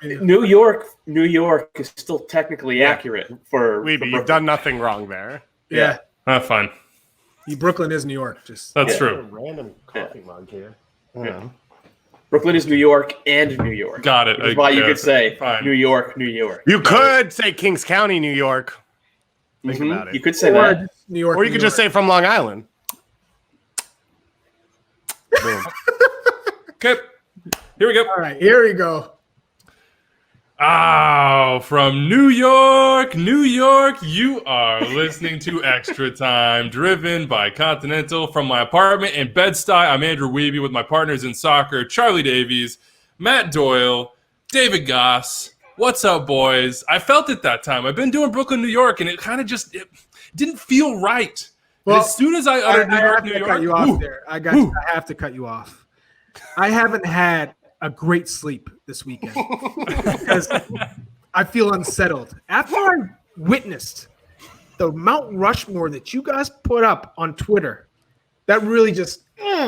New York is still technically accurate for. Weeby, you've done nothing wrong there. Yeah. Fine. Brooklyn is New York. That's true. A random coffee mug here. Yeah. Brooklyn is New York and New York. Got it. Which is why you could say New York, New York. You could say Kings County, New York. Think about it. You could say that. New York, or you could just say from Long Island. Okay. Here we go. All right, here we go. Oh, from New York, you are listening to Extra Time, driven by Continental. From my apartment in Bed-Stuy, I'm Andrew Wiebe with my partners in soccer, Charlie Davies, Matt Doyle, David Goss. What's up, boys? I felt it that time. I've been doing Brooklyn, New York, and it kind of just didn't feel right. Well, and as soon as I uttered New York, cut you off there. I have to cut you off. I haven't had a great sleep this weekend because I feel unsettled. After I witnessed the Mount Rushmore that you guys put up on Twitter, that really just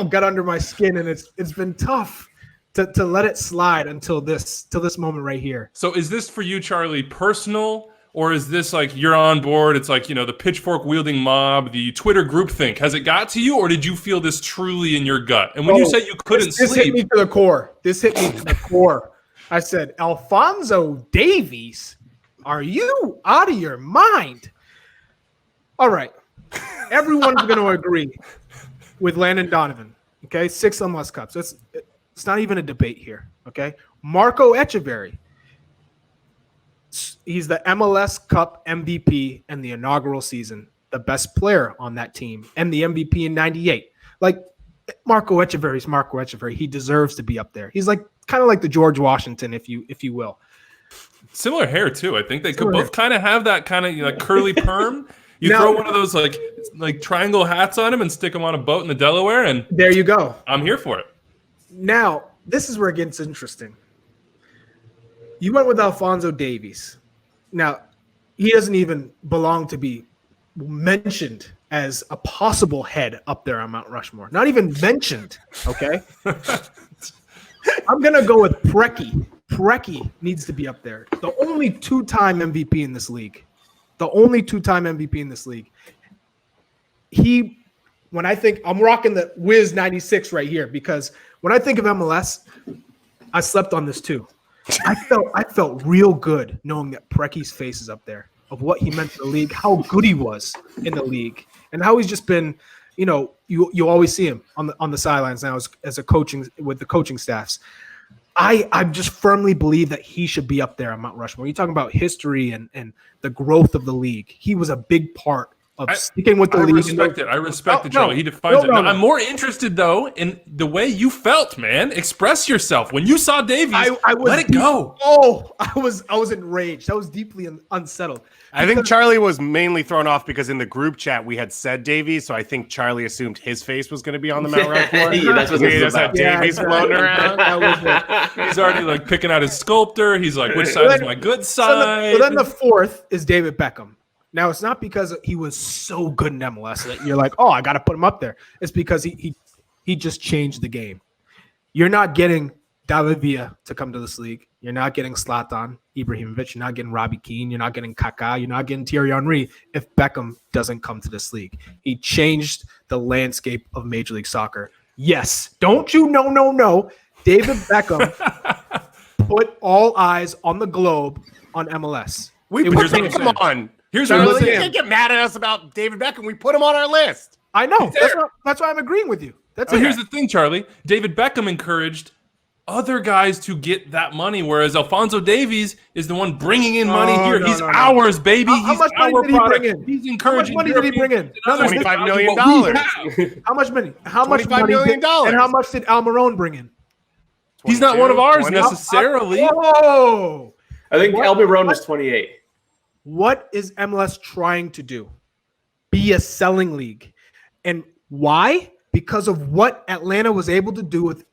got under my skin, and it's been tough to let it slide until this moment right here. So is this for you, Charlie, personal, or is this like you're on board? It's like, the pitchfork wielding mob, the Twitter groupthink. Has it got to you, or did you feel this truly in your gut? And when you said you couldn't sleep, this hit me to the core. I said, Alphonso Davies, are you out of your mind? All right. Everyone's going to agree with Landon Donovan. Okay, 6 MLS Cups. It's not even a debate here. Okay, Marco Echeverry. He's the MLS Cup MVP in the inaugural season, the best player on that team, and the MVP in '98. Like, Marco Echeverry's Marco Echeverry. He deserves to be up there. He's like kind of like the George Washington, if you will. Similar hair too. I think they could both kind of have that kind of curly perm. You throw one of those like triangle hats on him and stick him on a boat in the Delaware, and there you go. I'm here for it. Now, this is where it gets interesting. You went with Alphonso Davies. Now, he doesn't even belong to be mentioned as a possible head up there on Mount Rushmore. Not even mentioned, okay? I'm going to go with Preki. Preki needs to be up there. The only two-time MVP in this league. When I think, I'm rocking the Wiz 96 right here, because when I think of MLS, I slept on this too. I felt real good knowing that Preki's face is up there, of what he meant to the league, how good he was in the league, and how he's just been, you always see him on the sidelines now as a coaching with the coaching staffs. I just firmly believe that he should be up there on Mount Rushmore. You're talking about history and the growth of the league. He was a big part of sticking with the league. I respect it, Charlie. He defines it. I'm more interested, though, in the way you felt, man. Express yourself. When you saw Davies, let it go. Oh, I was enraged. I was deeply unsettled. I think Charlie was mainly thrown off because in the group chat we had said Davies, so I think Charlie assumed his face was going to be on the Mount Rushmore. That's what he just had Davies floating around. He's already picking out his sculptor. He's like, which side is my good side? So then the fourth is David Beckham. Now, it's not because he was so good in MLS that you're like, oh, I got to put him up there. It's because he just changed the game. You're not getting David Villa to come to this league. You're not getting Zlatan Ibrahimovic. You're not getting Robbie Keane. You're not getting Kaká. You're not getting Thierry Henry if Beckham doesn't come to this league. He changed the landscape of Major League Soccer. Yes. Don't you know, no. David Beckham put all eyes on the globe on MLS. We put Beckham on. Here's what I'm saying. You can't get mad at us about David Beckham. We put him on our list. I know. That's why I'm agreeing with you. Here's the thing, Charlie. David Beckham encouraged other guys to get that money, whereas Alphonso Davies is the one bringing in money here. He's ours, baby. How much money did he bring in? He's encouraging. How much money did he bring in? $25 million. How much money? $25 million. And how much did Almiron bring in? He's not one of ours necessarily. Whoa! I think Almiron was 28. What is MLS trying to do? Be a selling league. And why? Because of what Atlanta was able to do with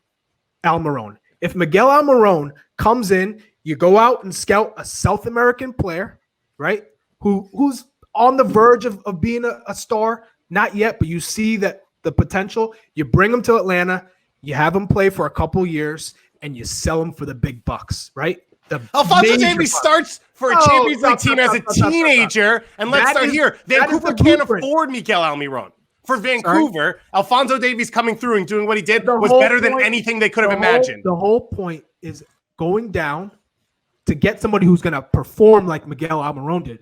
Almiron. If Miguel Almiron comes in, you go out and scout a South American player, right? Who's on the verge of being a star. Not yet, but you see that the potential. You bring him to Atlanta, you have him play for a couple years, and you sell him for the big bucks, right? Alphonso Davies starts for a Champions League team as a teenager, and let's start here. Vancouver can't afford Miguel Almiron. For Vancouver, Alphonso Davies coming through and doing what he did was better than anything they could have imagined. The whole point is going down to get somebody who's going to perform like Miguel Almiron did.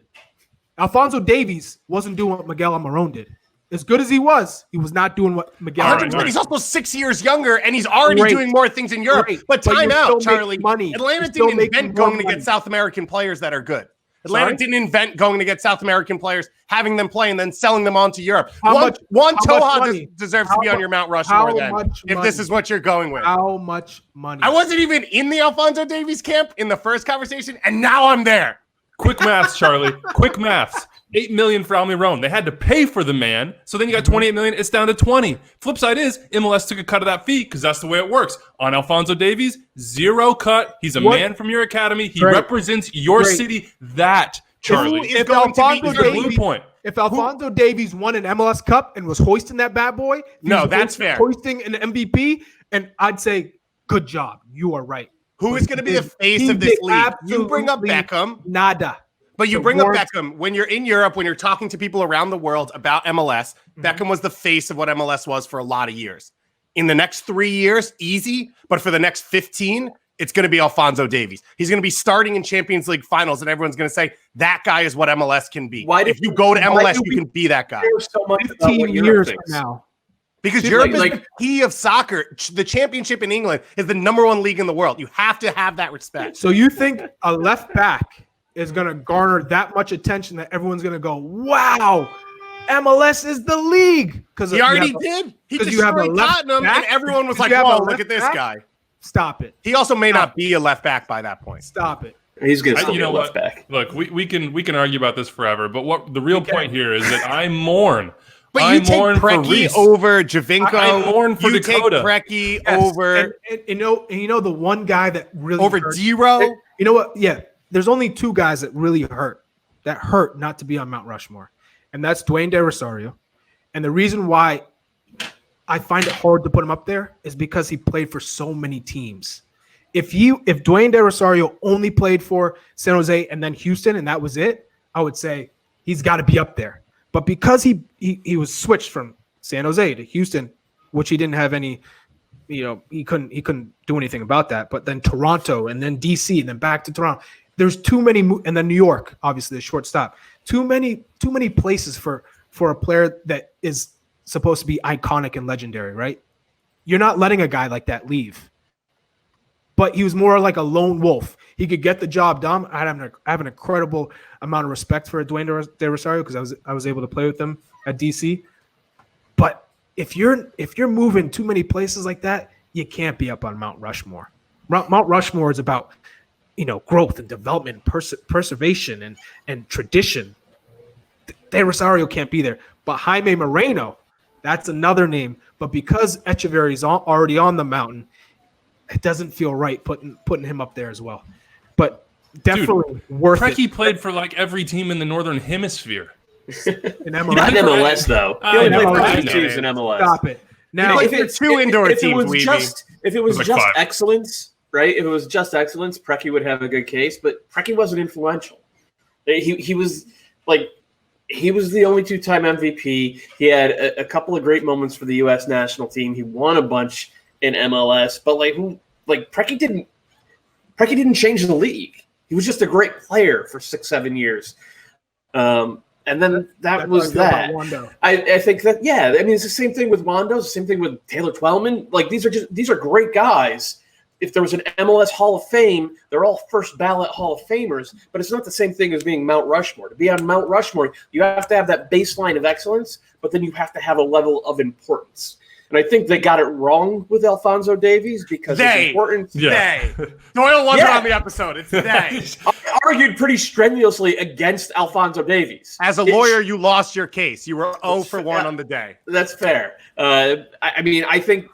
Alphonso Davies wasn't doing what Miguel Almiron did. As good as he was not doing what Miguel Almiron did. He's also 6 years younger, and he's already doing more things in Europe. But time out, Charlie. Atlanta didn't invent going to get South American players that are good. Atlanta didn't invent going to get South American players, having them play, and then selling them on to Europe. Juan Toja deserves to be on your Mount Rushmore then, if this is what you're going with. How much money? I wasn't even in the Alphonso Davies camp in the first conversation, and now I'm there. Quick maths, Charlie. Quick maths. $8 million for Almiron. They had to pay for the man, so then you got $28 million. It's down to 20. Flip side is MLS took a cut of that fee because that's the way it works. On Alphonso Davies, 0 cut. He's a man from your academy. He represents your city. That, Charlie, if Alphonso Davies won an MLS Cup and was hoisting that bad boy, that's fair. Hoisting an MVP, and I'd say, good job. You are right. Who is going to be the face of this league? You bring up Beckham. Nada. But you bring up Beckham. When you're in Europe, when you're talking to people around the world about MLS, Beckham was the face of what MLS was for a lot of years. In the next 3 years, easy. But for the next 15, it's going to be Alphonso Davies. He's going to be starting in Champions League finals, and everyone's going to say, that guy is what MLS can be. If you go to MLS, you can be that guy. So much 15 years from now. Because Europe is the key of soccer. The championship in England is the #1 league in the world. You have to have that respect. So you think a left back is going to garner that much attention that everyone's going to go, wow, MLS is the league? Because he already did. He destroyed Tottenham, and everyone was like, whoa, look at this guy. Stop it. He also may not be a left back by that point. Stop it. He's going to be a left back. Look, we can argue about this forever, but what the real point here is that I mourn. But you take Preki over Javinko. I mourn for Dakota. You take Preki over. And you know the one guy that really over Dero. You know what? Yeah, there's only 2 guys that really hurt not to be on Mount Rushmore, and that's Dwayne De Rosario. And the reason why I find it hard to put him up there is because he played for so many teams. If Dwayne De Rosario only played for San Jose and then Houston and that was it, I would say he's got to be up there. But because he was switched from San Jose to Houston, which he didn't have any, he couldn't do anything about that. But then Toronto and then DC and then back to Toronto. There's too many, and then New York, obviously the shortstop. Too many places for a player that is supposed to be iconic and legendary, right? You're not letting a guy like that leave. But he was more like a lone wolf. He could get the job done. I have an incredible amount of respect for Dwayne De Rosario because I was able to play with him at DC. But if you're moving too many places like that, you can't be up on Mount Rushmore. Mount Rushmore is about growth and development, preservation and tradition. De Rosario can't be there. But Jaime Moreno, that's another name. But because Echeverry's already on the mountain, it doesn't feel right putting him up there as well. But definitely worth it. Preki played for like every team in the Northern Hemisphere. In MLS. Not in MLS, though. He only played 2 teams in MLS. Stop it. Now, if it's 2 indoor teams, if it was just excellence, right? If it was just excellence, Preki would have a good case. But Preki wasn't influential. He was the only 2-time MVP. He had a couple of great moments for the U.S. national team. He won a bunch in MLS, but Preki didn't change the league. He was just a great player for 6-7 years. And then that was that. I think that, yeah, I mean, it's the same thing with Wando, it's the same thing with Taylor Twellman. Like, these are great guys. If there was an MLS Hall of Fame, they're all first ballot Hall of Famers, but it's not the same thing as being Mount Rushmore. To be on Mount Rushmore, you have to have that baseline of excellence, but then you have to have a level of importance. And I think they got it wrong with Alphonso Davies because it's important. Doyle wasn't on the episode. It's they. I argued pretty strenuously against Alphonso Davies. As a lawyer, you lost your case. You were 0 for 1 on the day. That's fair. I think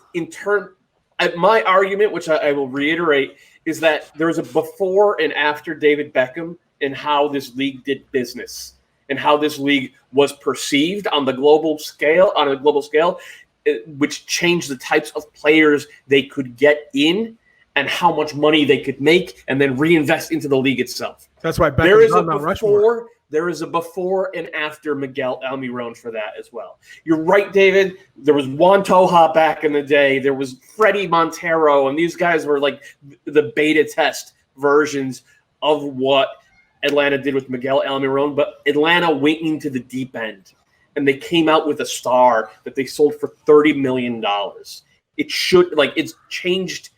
my argument, which I will reiterate, is that there's a before and after David Beckham and how this league did business and how this league was perceived on a global scale, which changed the types of players they could get in and how much money they could make and then reinvest into the league itself. That's why there is a before and after Miguel Almiron for that as well. You're right, David. There was Juan Toja back in the day. There was Freddie Montero, and these guys were like the beta test versions of what Atlanta did with Miguel Almiron, but Atlanta went into the deep end, and they came out with a star that they sold for $30 million. It's changed.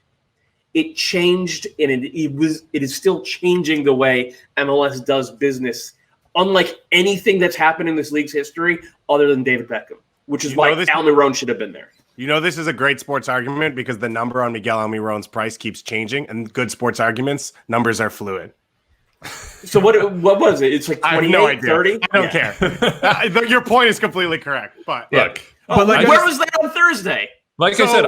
It changed, and it is still changing the way MLS does business, unlike anything that's happened in this league's history other than David Beckham, which is why Almiron should have been there. This is a great sports argument because the number on Miguel Almiron's price keeps changing, and good sports arguments, numbers are fluid. So what was it? It's like 28, 30? I don't care. Your point is completely correct, but look. Where was that on Thursday? Like I said,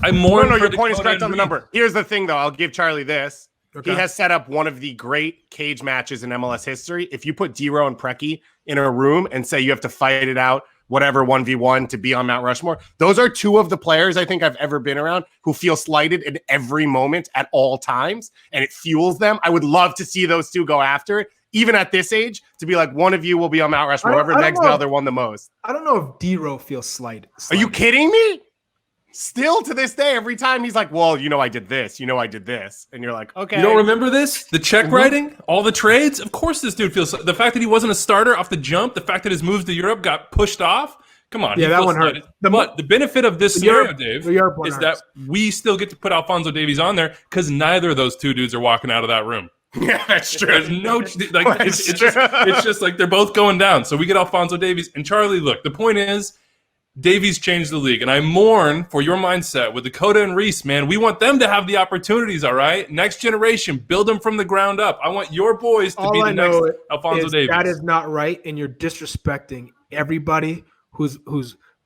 I'm more. No, your point is correct on the number. Here's the thing, though. I'll give Charlie this. Okay. He has set up one of the great cage matches in MLS history. If you put D-Row and Preki in a room and say you have to fight it out, whatever, 1v1 to be on Mount Rushmore, those are two of the players I think I've ever been around who feel slighted in every moment at all times, and it fuels them. I would love to see those two go after it, even at this age, to be like, one of you will be on Mount Rushmore. Whoever next the other one the most. I don't know if D-Row feels slighted. Are you kidding me? Still to this day, every time he's like, well, I did this, I did this. And you're like, okay. You don't remember this? The check writing? All the trades? Of course this dude feels... The fact that he wasn't a starter off the jump, the fact that his moves to Europe got pushed off, come on. Yeah, that one hurt. But the benefit of this scenario, Dave, is that we still get to put Alphonso Davies on there because neither of those two dudes are walking out of that room. Yeah, that's true. There's no... It's just like they're both going down. So we get Alphonso Davies. And Charlie, look, the point is, Davies changed the league, and I mourn for your mindset with Dakota and Reese, man. We want them to have the opportunities, all right? Next generation, build them from the ground up. I want your boys to be the next Alphonso Davies. That is not right, and you're disrespecting everybody who's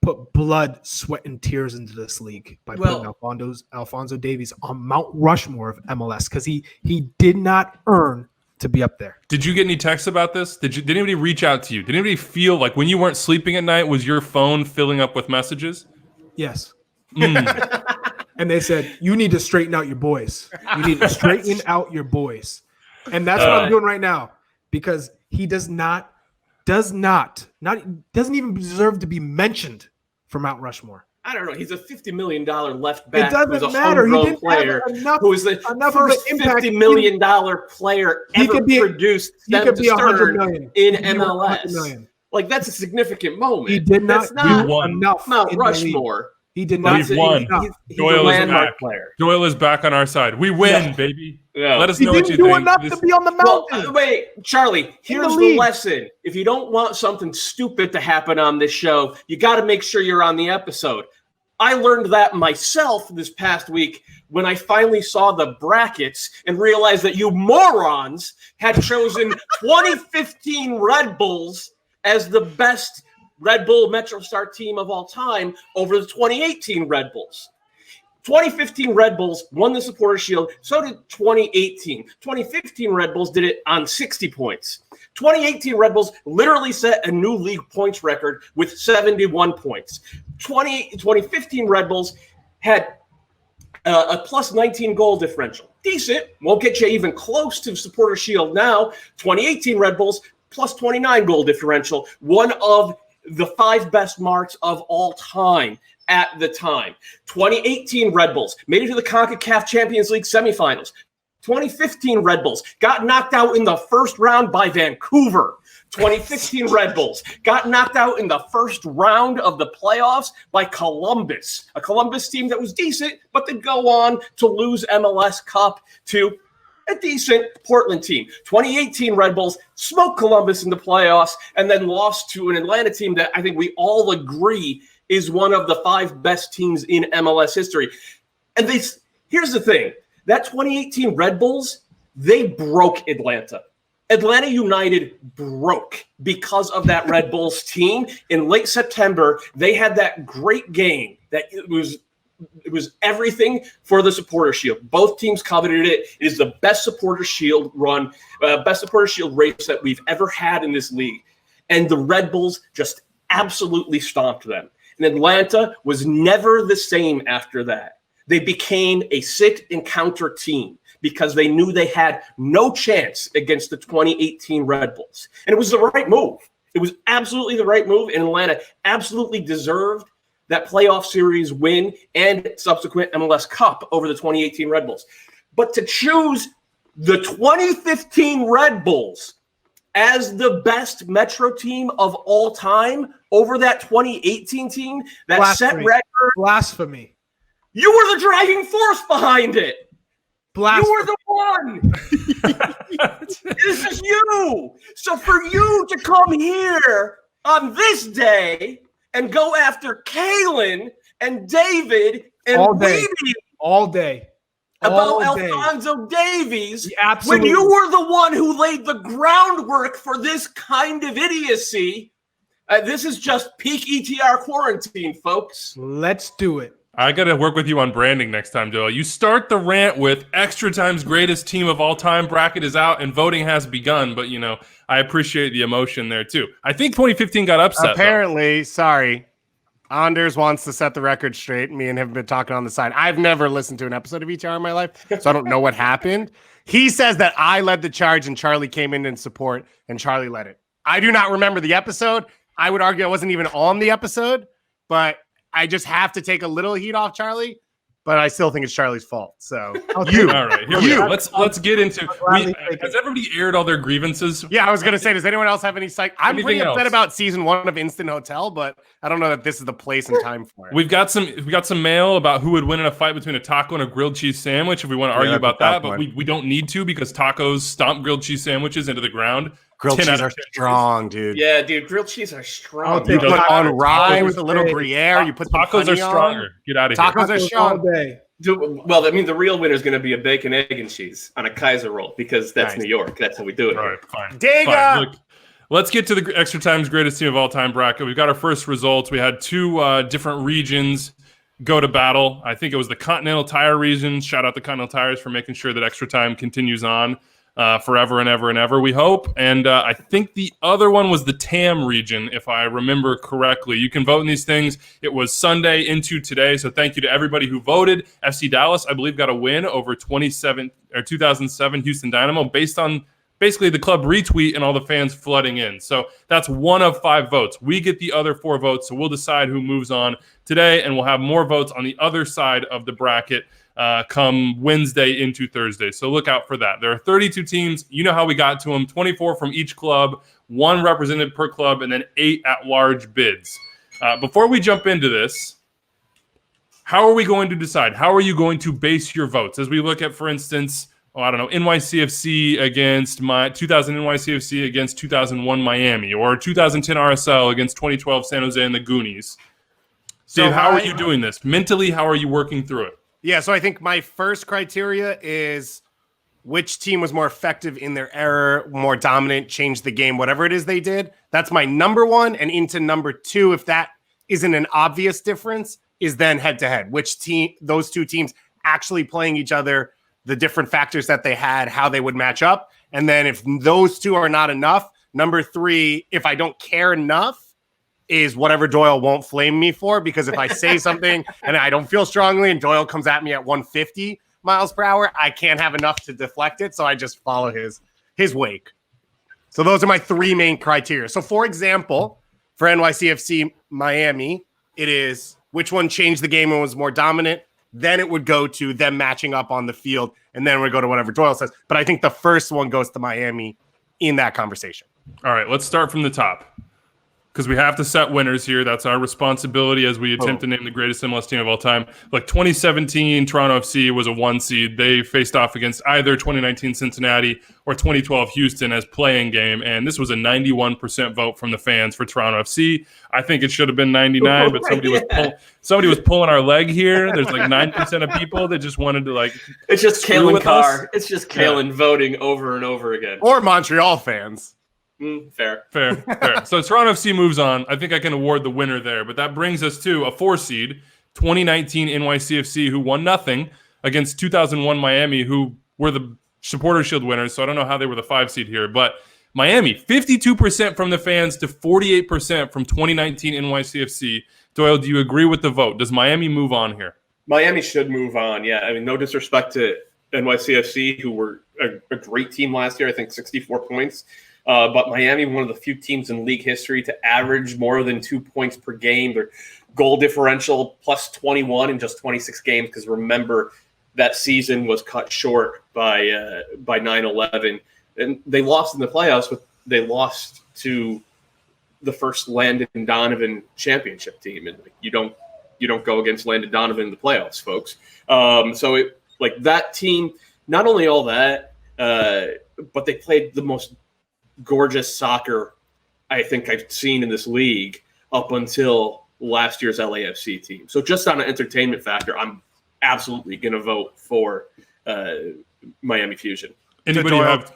put blood, sweat, and tears into this league by putting Alphonso Davies on Mount Rushmore of MLS because he did not earn to be up there. Did you get any texts about this? Did anybody reach out to you? Did anybody feel like when you weren't sleeping at night, was your phone filling up with messages? Yes. And they said, you need to straighten out your boys. You need to straighten out your boys. And that's what I'm doing right now because he doesn't even deserve to be mentioned for Mount Rushmore. I don't know. He's a $50 million left back. It doesn't matter. He didn't player have enough. Who is the first $50 million player ever produced them to stern in MLS. Like, that's a significant moment. He did not do enough. Mount Rushmore. He did not. We've won. He's Doyle a is back. Player. Doyle is back on our side. We win, baby. Yeah. Let us know what you think. He didn't do enough to be on the mountain. Well, wait, Charlie, here's the lesson. If you don't want something stupid to happen on this show, you got to make sure you're on the episode. I learned that myself this past week when I finally saw the brackets and realized that you morons had chosen 2015 Red Bulls as the best Red Bull MetroStar team of all time over the 2018 Red Bulls. 2015 Red Bulls won the Supporters Shield. So did 2018. 2015 Red Bulls did it on 60 points. 2018 Red Bulls literally set a new league points record with 71 points. 2015 Red Bulls had a plus 19 goal differential. Decent. Won't get you even close to Supporters Shield now. 2018 Red Bulls plus 29 goal differential. One of the 5 best marks of all time at the time. 2018 Red Bulls made it to the CONCACAF Champions League semifinals. 2015 Red Bulls got knocked out in the first round by Vancouver. 2015 Red Bulls got knocked out in the first round of the playoffs by Columbus, a Columbus team that was decent, but they'd go on to lose MLS Cup to a decent Portland team. 2018 Red Bulls smoked Columbus in the playoffs and then lost to an Atlanta team that I think we all agree is one of the 5 best teams in MLS history. And here's the thing. That 2018 Red Bulls, they broke Atlanta. Atlanta United broke because of that Red Bulls team. In late September, they had that great game that it was everything for the Supporters Shield. Both teams coveted it. It is the best Supporters Shield run, best Supporters Shield race that we've ever had in this league. And the Red Bulls just absolutely stomped them. And Atlanta was never the same after that. They became a sit and counter team because they knew they had no chance against the 2018 Red Bulls. And it was the right move. It was absolutely the right move, and Atlanta absolutely deserved that playoff series win and subsequent MLS Cup over the 2018 Red Bulls. But to choose the 2015 Red Bulls as the best Metro team of all time over that 2018 team, that Blasphemy. set record. Blasphemy. You were the driving force behind it. Blasphemy. You were the one. This is you. So for you to come here on this day and go after Kalen and David and All day. Weeby All day. about All day. Alphonso Davies, Absolutely. when you were the one who laid the groundwork for this kind of idiocy, this is just peak ETR quarantine, folks. Let's do it. I got to work with you on branding next time, Doyle. You start the rant with Extra Time's greatest team of all time bracket is out and voting has begun. But, I appreciate the emotion there, too. I think 2015 got upset. Apparently, sorry. Anders wants to set the record straight. Me and him have been talking on the side. I've never listened to an episode of ETR in my life, so I don't know what happened. He says that I led the charge and Charlie came in support, and Charlie led it. I do not remember the episode. I would argue I wasn't even on the episode, but I just have to take a little heat off Charlie, but I still think it's Charlie's fault. So All right, here we go. Let's get into. Has everybody aired all their grievances? Yeah, I was gonna say, does anyone else have any psych? I'm pretty upset about season 1 of Instant Hotel, but I don't know that this is the place and time for it. We've got some mail about who would win in a fight between a taco and a grilled cheese sandwich. If we want to argue about that, but we don't need to because tacos stomp grilled cheese sandwiches into the ground. Grilled cheese are strong, dude. Yeah, dude, grilled cheese are strong. You put on rye with a little Gruyere. You put tacos are stronger. Get out of here. Tacos are strong. Well, I mean, the real winner is going to be a bacon, egg, and cheese on a Kaiser roll because that's New York. That's how we do it. All right, fine. Dega! Look, let's get to the Extra Time's greatest team of all time bracket. We've got our first results. We had two different regions go to battle. I think it was the Continental Tire region. Shout out to Continental Tires for making sure that Extra Time continues on forever and ever and ever, we hope. And I think the other one was the TAM region, if I remember correctly. You can vote in these things. It was Sunday into today, so thank you to everybody who voted. FC Dallas, I believe, got a win over 2007 Houston Dynamo based on basically the club retweet and all the fans flooding in. So that's 1 of 5 votes. We get the other 4 votes, so we'll decide who moves on today, and we'll have more votes on the other side of the bracket come Wednesday into Thursday. So look out for that. There are 32 teams. You know how we got to them. 24 from each club, 1 represented per club, and then 8 at-large bids. Before we jump into this, how are we going to decide? How are you going to base your votes? As we look at, for instance, NYCFC against 2000 NYCFC against 2001 Miami, or 2010 RSL against 2012 San Jose and the Goonies. Dave, how are you doing this? Mentally, how are you working through it? Yeah, so I think my first criteria is which team was more effective in their error, more dominant, changed the game, whatever it is they did. That's my number 1. And into number 2, if that isn't an obvious difference, is then head-to-head. Which team, those two teams actually playing each other, the different factors that they had, how they would match up. And then if those 2 are not enough, number 3, if I don't care enough, is whatever Doyle won't flame me for, because if I say something and I don't feel strongly and Doyle comes at me at 150 miles per hour, I can't have enough to deflect it, so I just follow his wake. So those are my 3 main criteria. So for example, for NYCFC Miami, it is which one changed the game and was more dominant. Then it would go to them matching up on the field, and then we go to whatever Doyle says. But I think the first one goes to Miami in that conversation. All right, let's start from the top, because we have to set winners here. That's our responsibility as we attempt to name the greatest MLS team of all time. Like 2017, Toronto FC was a 1 seed. They faced off against either 2019 Cincinnati or 2012 Houston as playing game, and this was a 91% vote from the fans for Toronto FC. I think it should have been 99, but somebody was pulling our leg here. There's like 9% of people that just wanted to It's just Kalen Carr. It's just Kalen voting over and over again. Or Montreal fans. Fair. So Toronto FC moves on. I think I can award the winner there. But that brings us to a 4 seed, 2019 NYCFC, who won nothing against 2001 Miami, who were the Supporter Shield winners. So I don't know how they were the 5 seed here. But Miami, 52% from the fans to 48% from 2019 NYCFC. Doyle, do you agree with the vote? Does Miami move on here? Miami should move on. Yeah, I mean, no disrespect to NYCFC, who were a great team last year. I think 64 points. But Miami, one of the few teams in league history to average more than 2 points per game. Their goal differential plus 21 in just 26 games. Because remember, that season was cut short by 9/11, and they lost in the playoffs. But they lost to the first Landon Donovan championship team, and you don't go against Landon Donovan in the playoffs, folks. So it like that team. Not only all that, but they played the most gorgeous soccer I think I've seen in this league up until last year's LAFC team. So just on an entertainment factor, I'm absolutely going to vote for Miami Fusion. Anybody have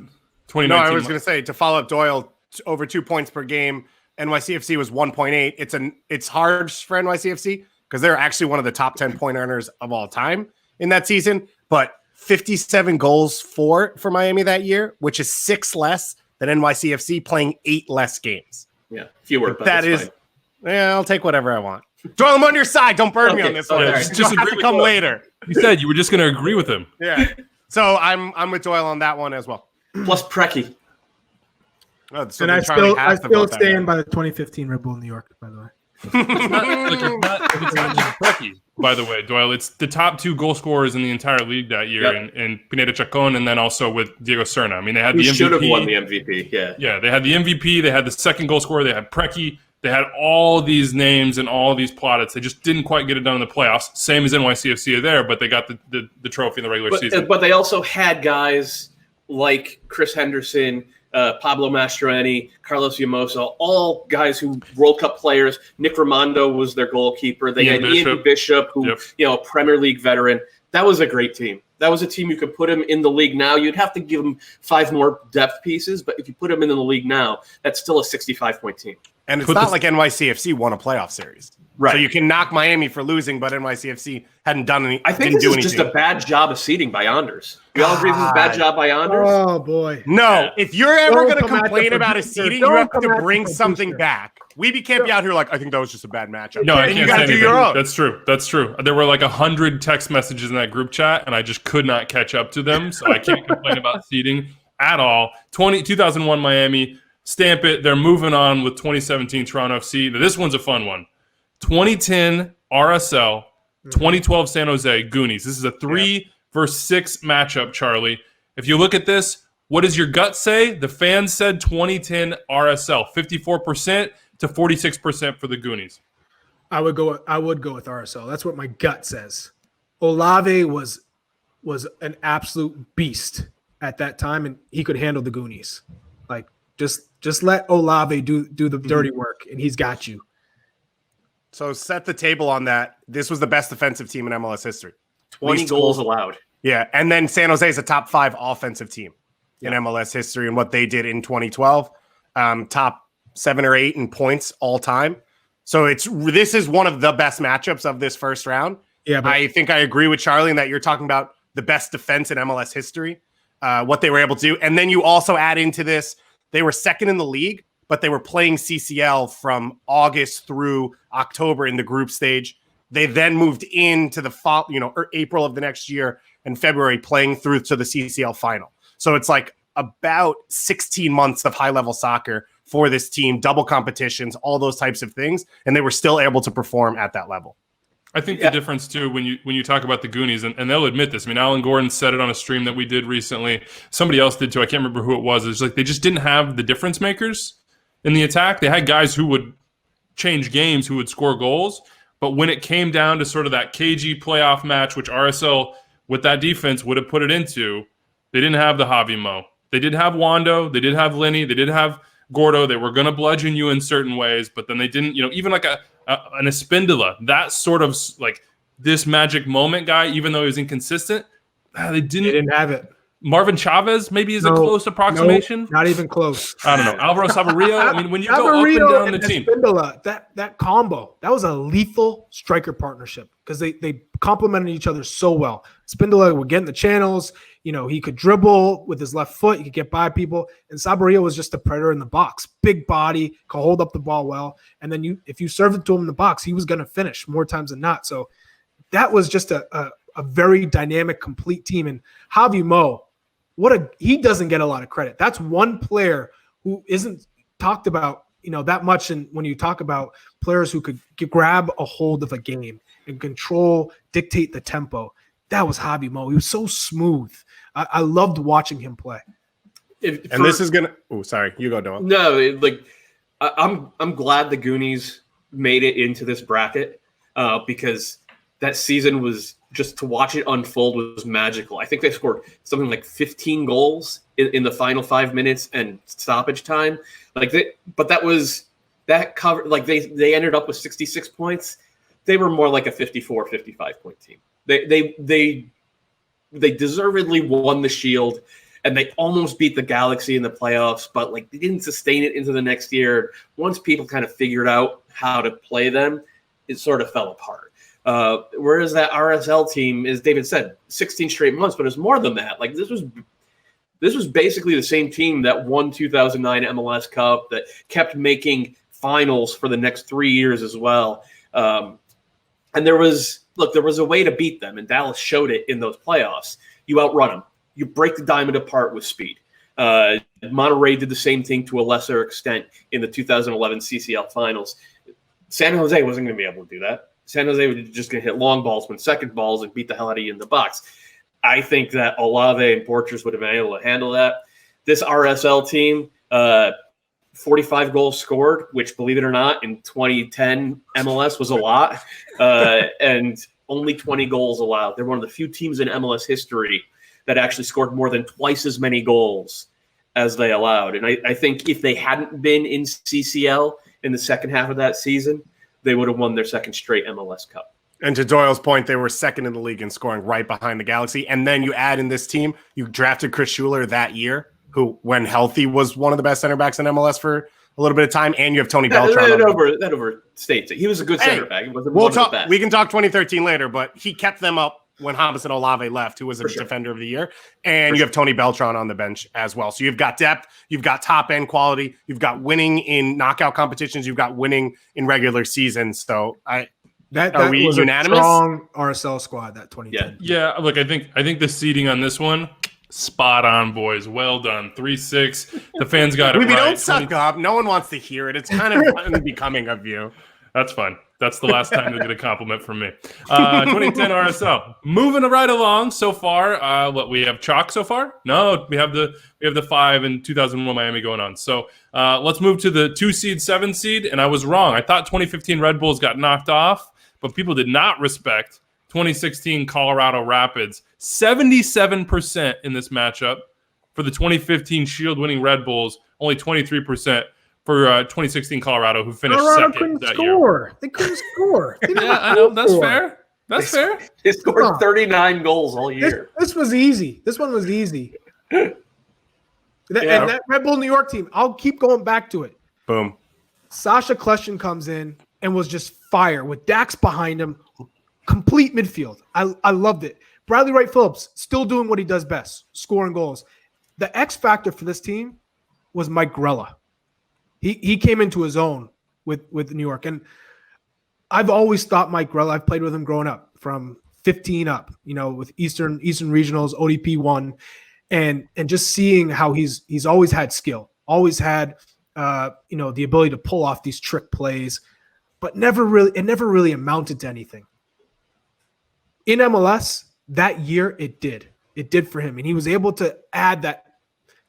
2019? No, I was going to say, to follow up Doyle, over 2 points per game. NYCFC was 1.8. It's hard for NYCFC because they're actually one of the top 10 point earners of all time in that season. But 57 goals for Miami that year, which is 6 less than NYCFC playing 8 less games. Yeah, fewer. But that is, yeah, I'll take whatever I want. Doyle, I'm on your side. Don't burn me on this one. Right. Just have to come later. You said you were just going to agree with him. Yeah. So I'm with Doyle on that one as well. Plus Preki. Oh, so and I still stand by the 2015 Red Bull New York, by the way. It's not just Preki, by the way, Doyle. It's the top 2 goal scorers in the entire league that year, in Pineda Chacon, and then also with Diego Serna. I mean, they had the MVP. Should have won the MVP. Yeah. They had the MVP. They had the second goal scorer. They had Preki. They had all these names and all these plaudits. They just didn't quite get it done in the playoffs. Same as NYCFC are there, but they got the trophy in the regular season. But they also had guys like Chris Henderson, Pablo Mastroeni, Carlos Llamosa, all guys who World Cup players. Nick Raimondo was their goalkeeper. They had Ian Bishop, who a Premier League veteran. That was a great team. That was a team you could put him in the league now. You'd have to give him 5 more depth pieces, but if you put him in the league now, that's still a 65-point team. And it's not like NYCFC won a playoff series. Right. So you can knock Miami for losing, but NYCFC hadn't done anything. I think this is just a bad job of seeding by Anders. We all agree this is a bad job by Anders? Oh, boy. No. If you're ever going to complain about a seeding, you have to bring something back. We can't be out here like, I think that was just a bad matchup. No, I can't say anything. Your own. That's true. There were like 100 text messages in that group chat, and I just could not catch up to them, so I can't complain about seeding at all. 2001 Miami, stamp it. They're moving on with 2017 Toronto FC. This one's a fun one. 2010 RSL, 2012 San Jose, Goonies. This is a 3 versus 6 matchup, Charlie. If you look at this, what does your gut say? The fans said 2010 RSL, 54% to 46% for the Goonies. I would go with RSL. That's what my gut says. Olave was an absolute beast at that time, and he could handle the Goonies. Like just let Olave do the dirty work, and he's got you. So set the table on that. This was the best defensive team in MLS history. 20 goals allowed. Yeah, and then San Jose is a top 5 offensive team in MLS history, and what they did in 2012, top 7 or 8 in points all time. So this is one of the best matchups of this first round. Yeah, I think I agree with Charlie in that you're talking about the best defense in MLS history, what they were able to do. And then you also add into this, they were second in the league, but they were playing CCL from August through October in the group stage. They then moved into the fall, April of the next year and February playing through to the CCL final. So it's like about 16 months of high-level soccer for this team, double competitions, all those types of things, and they were still able to perform at that level. I think the difference too, when you talk about the Goonies, and they'll admit this. I mean, Alan Gordon said it on a stream that we did recently. Somebody else did too. I can't remember who it was. It's like they just didn't have the difference makers in the attack. They had guys who would change games, who would score goals. But when it came down to sort of that KG playoff match, which RSL with that defense would have put it into, they didn't have the Javi Mo. They did have Wando. They did have Lenny. They did have Gordo. They were going to bludgeon you in certain ways, but then they didn't, even like an Espindola, that sort of like this magic moment guy, even though he was inconsistent, they didn't have it. Marvin Chavez maybe is a close approximation. Not even close. I don't know. Alvaro Saborio. I mean, when you go up and down the team. Espindola, that combo, that was a lethal striker partnership because they complemented each other so well. Espindola would get in the channels. He could dribble with his left foot. He could get by people. And Saborio was just a predator in the box. Big body, could hold up the ball well. And then if you served it to him in the box, he was going to finish more times than not. So that was just a very dynamic, complete team. And Javi Mo, he doesn't get a lot of credit. That's one player who isn't talked about, that much. And when you talk about players who could grab a hold of a game and dictate the tempo, that was Javi Mo. He was so smooth. I loved watching him play. This is gonna. Oh, sorry, you go, Doyle. No, I'm glad the Goonies made it into this bracket because that season was just to watch it unfold was magical. I think they scored something like 15 goals in the final 5 minutes and stoppage time. But that covered. Like they ended up with 66 points. They were more like a 54, 55 point team. They deservedly won the Shield, and they almost beat the Galaxy in the playoffs, but they didn't sustain it into the next year. Once people kind of figured out how to play them, it sort of fell apart. Whereas that RSL team, as David said, 16 straight months, but it's more than that. This was basically the same team that won 2009 MLS Cup, that kept making finals for the next 3 years as well. And there was a way to beat them, and Dallas showed it in those playoffs. You outrun them. You break the diamond apart with speed. Monterrey did the same thing to a lesser extent in the 2011 CCL finals. San Jose wasn't going to be able to do that. San Jose was just going to hit long balls, win second balls, and beat the hell out of you in the box. I think that Olave and Borchers would have been able to handle that. This RSL team, 45 goals scored, which, believe it or not, in 2010 MLS was a lot, and only 20 goals allowed. They're one of the few teams in MLS history that actually scored more than twice as many goals as they allowed. And I think if they hadn't been in CCL in the second half of that season, they would have won their second straight MLS Cup. And to Doyle's point, they were second in the league in scoring, right behind the Galaxy. And then you add in this team, you drafted Chris Schuler that year, who, when healthy, was one of the best center backs in MLS for a little bit of time. And you have Tony Beltran. That overstates it. He was a good center back. He wasn't one of the best. We can talk 2013 later, but he kept them up when Hamilton Olave left, who was a defender of the year. And you have Tony Beltran on the bench as well. So you've got depth, you've got top-end quality, you've got winning in knockout competitions, you've got winning in regular seasons. So that we was unanimous? A strong RSL squad, that 2010. Yeah, look, I think the seating on this one, spot on, boys. Well done. 3-6. The fans got it right. Don't suck up. No one wants to hear it. It's kind of unbecoming of you. That's fine. That's the last time you'll get a compliment from me. 2010 RSL. Moving right along so far. What we have chalk so far? No, we have the 5 and 2001 Miami going on. So let's move to the 2 seed, 7 seed. And I was wrong. I thought 2015 Red Bulls got knocked off, but people did not respect 2016 Colorado Rapids. 77% in this matchup for the 2015 Shield winning Red Bulls. Only 23%. For 2016 Colorado, who finished second that year. They couldn't score. Yeah, I know. That's fair. That's fair. They scored 39 goals all year. This was easy. This one was easy. And that Red Bull New York team, I'll keep going back to it. Boom. Sasha Kleshin comes in and was just fire with Dax behind him. Complete midfield. I loved it. Bradley Wright Phillips still doing what he does best, scoring goals. The X factor for this team was Mike Grella. He came into his own with New York. And I've always thought Mike Grella, I've played with him growing up from 15 up, with Eastern Regionals, ODP 1, and just seeing how he's always had skill, always had the ability to pull off these trick plays, but it never really amounted to anything. In MLS, that year it did for him. And he was able to add that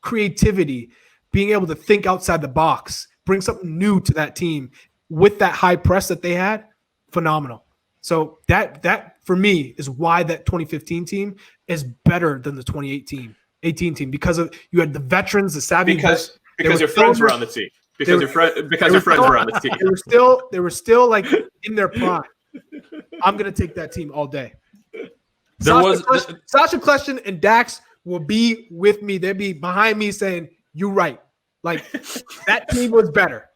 creativity, being able to think outside the box, bring something new to that team with that high press that they had, phenomenal. So that for me is why that 2015 team is better than the 2018 team, because you had the veterans, the savvy because your friends were on the team. Because your friends were on the team. They were still like in their prime. I'm gonna take that team all day. Sasha Kleshin and Dax will be with me. They'll be behind me saying, "You're right." Like that team was better.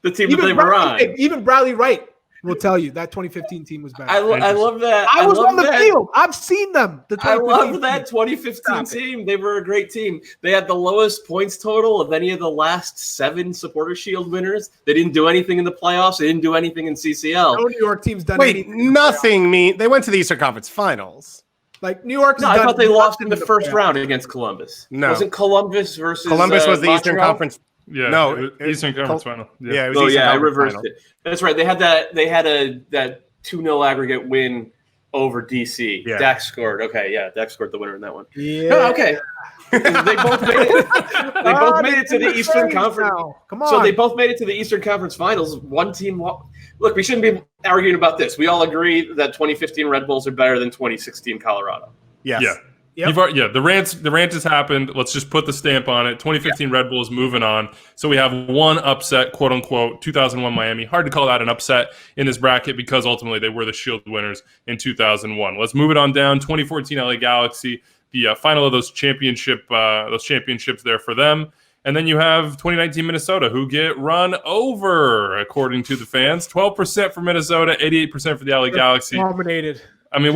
The team that they were on. Even Bradley Wright will tell you that 2015 team was better. I love that. I was on the field. I've seen them. I love that 2015 team. They were a great team. They had the lowest points total of any of the last 7 Supporter Shield winners. They didn't do anything in the playoffs. They didn't do anything in CCL. No New York team's done Wait, anything. nothing. They went to the Eastern Conference Finals. Like New York's. No, I thought they lost in the first round against Columbus. No, wasn't Columbus versus Columbus was the Montreal? Eastern Conference. Yeah, no, Eastern Conference final. Yeah, it was I reversed it. That's right. They had that 2-0 aggregate win over DC. Yeah. Dak scored. Okay, yeah, Dak scored the winner in that one. Yeah. Oh, okay. They both made it. They both made it to the Eastern Conference. Come on. So they both made it to the Eastern Conference Finals. One team. Look, we shouldn't be arguing about this. We all agree that 2015 Red Bulls are better than 2016 Colorado. Yes. Yeah. Yep. The rant has happened. Let's just put the stamp on it. 2015 Red Bulls moving on. So we have one upset, quote unquote, 2001 Miami. Hard to call that an upset in this bracket because ultimately they were the Shield winners in 2001. Let's move it on down. 2014 LA Galaxy, the final of those championships there for them. And then you have 2019 Minnesota, who get run over, according to the fans. 12% for Minnesota, 88% for the LA Galaxy. Dominated. I mean,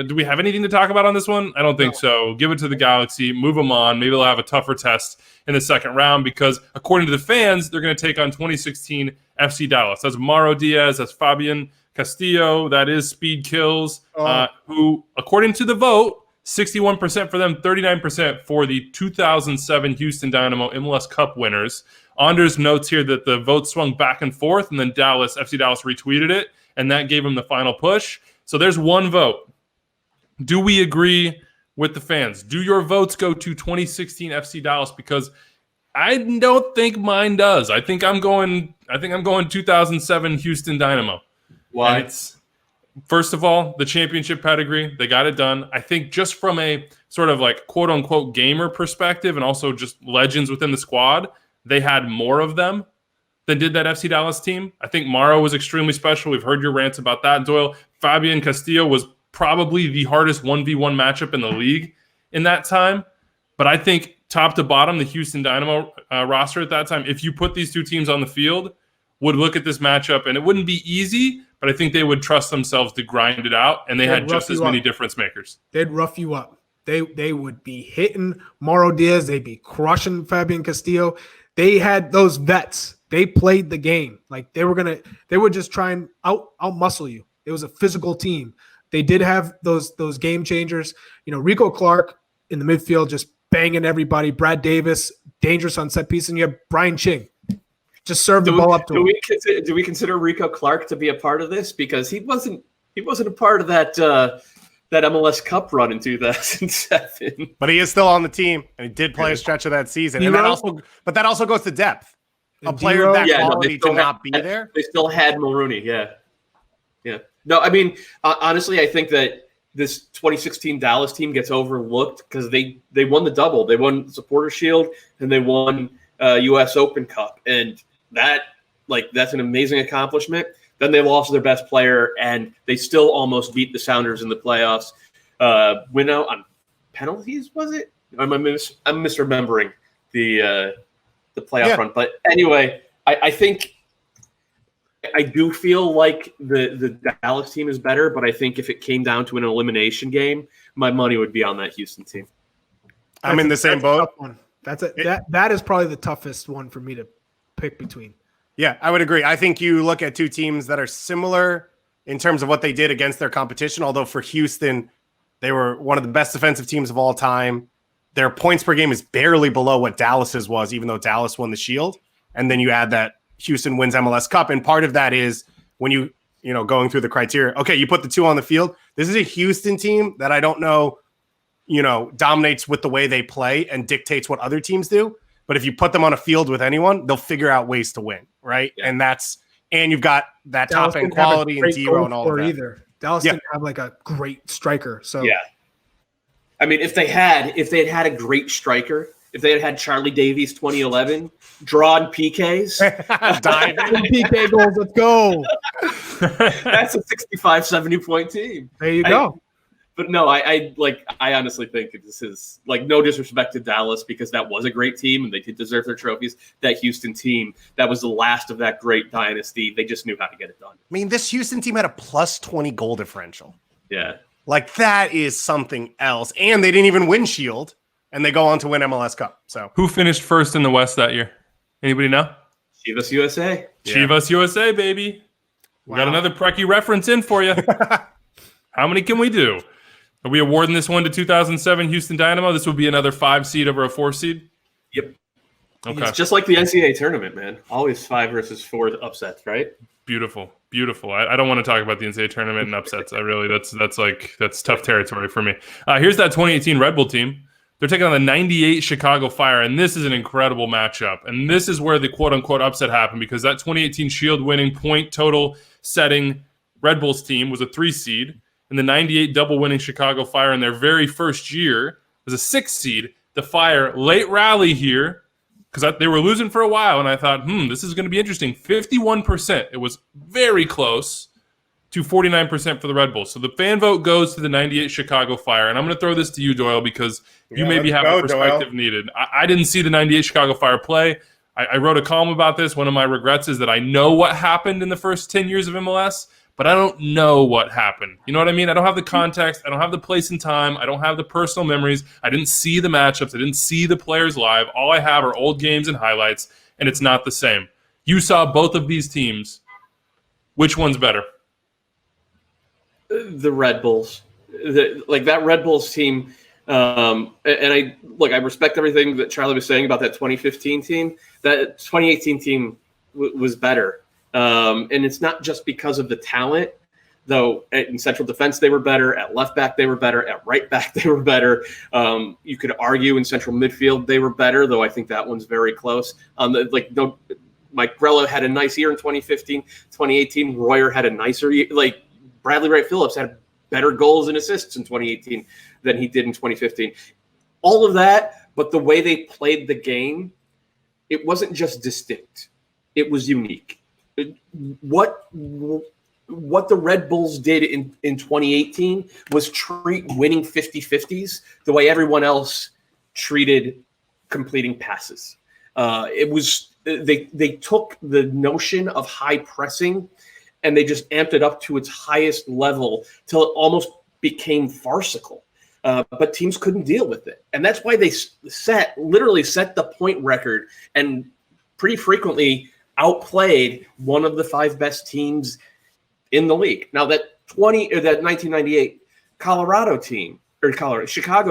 do we have anything to talk about on this one? I don't think so. Give it to the Galaxy, move them on. Maybe they'll have a tougher test in the second round because, according to the fans, they're going to take on 2016 FC Dallas. That's Mauro Diaz, that's Fabian Castillo, that is Speed Kills, who, according to the vote, 61% for them, 39% for the 2007 Houston Dynamo MLS Cup winners. Anders notes here that the vote swung back and forth, and then FC Dallas retweeted it, and that gave them the final push. So there's one vote. Do we agree with the fans? Do your votes go to 2016 FC Dallas? Because I don't think mine does. I think I'm going 2007 Houston Dynamo. Why? It's, first of all, the championship pedigree. They got it done. I think just from a sort of like quote unquote gamer perspective and also just legends within the squad, they had more of them than did that FC Dallas team. I think Mauro was extremely special. We've heard your rants about that, Doyle. Fabian Castillo was probably the hardest 1v1 matchup in the league in that time. But I think top to bottom, the Houston Dynamo roster at that time, if you put these two teams on the field, would look at this matchup, and it wouldn't be easy, but I think they would trust themselves to grind it out, and they had just as many difference makers. They'd rough you up. They would be hitting Mauro Diaz. They'd be crushing Fabian Castillo. They had those vets. They played the game. Like they would just try and out-muscle you. It was a physical team. They did have those game changers. You know, Rico Clark in the midfield just banging everybody. Brad Davis, dangerous on set piece. And you have Brian Ching. Just serve the ball up to him. Do we consider Rico Clark to be a part of this? Because he wasn't a part of that MLS Cup run in 2007. But he is still on the team, and he did play a stretch of that season. And that also goes to depth. A player of that quality to not be there. They still had Mulrooney, yeah. No, I mean, honestly, I think that this 2016 Dallas team gets overlooked because they won the double. They won the Supporter Shield, and they won U.S. Open Cup. And that's an amazing accomplishment. Then they lost their best player, and they still almost beat the Sounders in the playoffs. Win out on penalties, was it? I'm misremembering the playoff run. But anyway, I think I do feel like the Dallas team is better, but I think if it came down to an elimination game, my money would be on that Houston team. I'm in the same boat. That is probably the toughest one for me to pick between. Yeah, I would agree. I think you look at two teams that are similar in terms of what they did against their competition, although for Houston, they were one of the best defensive teams of all time. Their points per game is barely below what Dallas's was, even though Dallas won the Shield. And then you add that Houston wins MLS Cup. And part of that is when you going through the criteria, okay, you put the two on the field. This is a Houston team that I don't know, dominates with the way they play and dictates what other teams do. But if you put them on a field with anyone, they'll figure out ways to win, right? Yeah. And you've got that top end quality and D-Row and all of that. Either. Dallas didn't have like a great striker. So yeah. I mean, if they had a great striker, if they had Charlie Davies 2011, drawn PKs, PK goals, let's go. That's a 65, 70 point team. There you go. But no, I honestly think this is like no disrespect to Dallas because that was a great team and they did deserve their trophies. That Houston team, that was the last of that great dynasty. They just knew how to get it done. I mean, this Houston team had a plus 20 goal differential. Yeah. Like that is something else. And they didn't even win Shield and they go on to win MLS Cup. So Who finished first in the West that year? Anybody know? Chivas USA. Chivas USA, baby. We got another Preki reference in for you. How many can we do? Are we awarding this one to 2007 Houston Dynamo? This would be another 5 seed over a 4 seed? Yep. Okay. It's just like the NCAA tournament, man. Always 5 versus 4 upsets, right? Beautiful. I don't want to talk about the NCAA tournament and upsets. That's tough territory for me. Here's that 2018 Red Bull team. They're taking on the 98 Chicago Fire, and this is an incredible matchup. And this is where the quote-unquote upset happened because that 2018 Shield winning point total setting Red Bulls team was a 3 seed, and the 98 double winning Chicago Fire in their very first year was a 6 seed. The Fire late rally here because they were losing for a while, and I thought, this is going to be interesting. 51%. It was very close to 49% for the Red Bulls. So the fan vote goes to the 98 Chicago Fire. And I'm going to throw this to you, Doyle, because you maybe have the perspective needed. I didn't see the 98 Chicago Fire play. I wrote a column about this. One of my regrets is that I know what happened in the first 10 years of MLS, but I don't know what happened. You know what I mean? I don't have the context. I don't have the place and time. I don't have the personal memories. I didn't see the matchups. I didn't see the players live. All I have are old games and highlights, and it's not the same. You saw both of these teams. Which one's better? The Red Bulls, that Red Bulls team, and I respect everything that Charlie was saying about that 2015 team. That 2018 team was better, and it's not just because of the talent, though. In central defense they were better, at left back they were better, at right back they were better. You could argue in central midfield they were better, though I think that one's very close. Mike Grella had a nice year in 2015, 2018. Royer had a nicer year. Bradley Wright Phillips had better goals and assists in 2018 than he did in 2015. All of that, but the way they played the game, it wasn't just distinct. It was unique. What the Red Bulls did in 2018 was treat winning 50-50s the way everyone else treated completing passes. They took the notion of high pressing and they just amped it up to its highest level till it almost became farcical. But teams couldn't deal with it. And that's why they literally set the point record and pretty frequently outplayed one of the 5 best teams in the league. Now that 1998 Chicago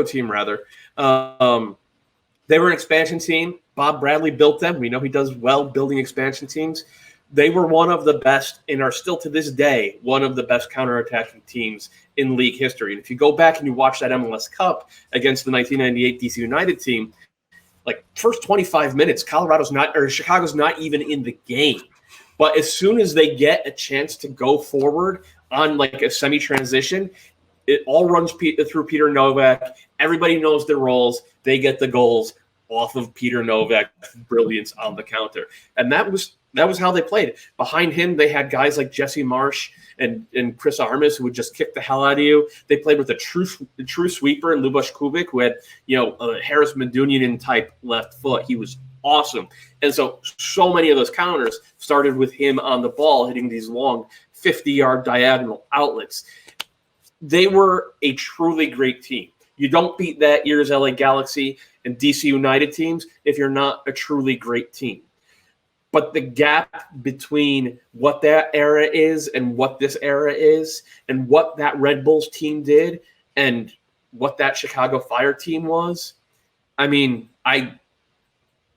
team rather, they were an expansion team. Bob Bradley built them. We know he does well building expansion teams. They were one of the best and are still to this day one of the best counterattacking teams in league history. And if you go back and you watch that MLS Cup against the 1998 DC United team, first 25 minutes, Chicago's not even in the game. But as soon as they get a chance to go forward on a semi-transition, it all runs through Peter Novak. Everybody knows their roles. They get the goals off of Peter Novak's brilliance on the counter. And that was how they played. Behind him, they had guys like Jesse Marsh and Chris Armas who would just kick the hell out of you. They played with a true sweeper in Lubos Kubik who had a Harris Medunian type left foot. He was awesome. And so many of those counters started with him on the ball, hitting these long 50-yard diagonal outlets. They were a truly great team. You don't beat that year's LA Galaxy and DC United teams if you're not a truly great team. But the gap between what that era is and what this era is and what that Red Bulls team did and what that Chicago Fire team was, I think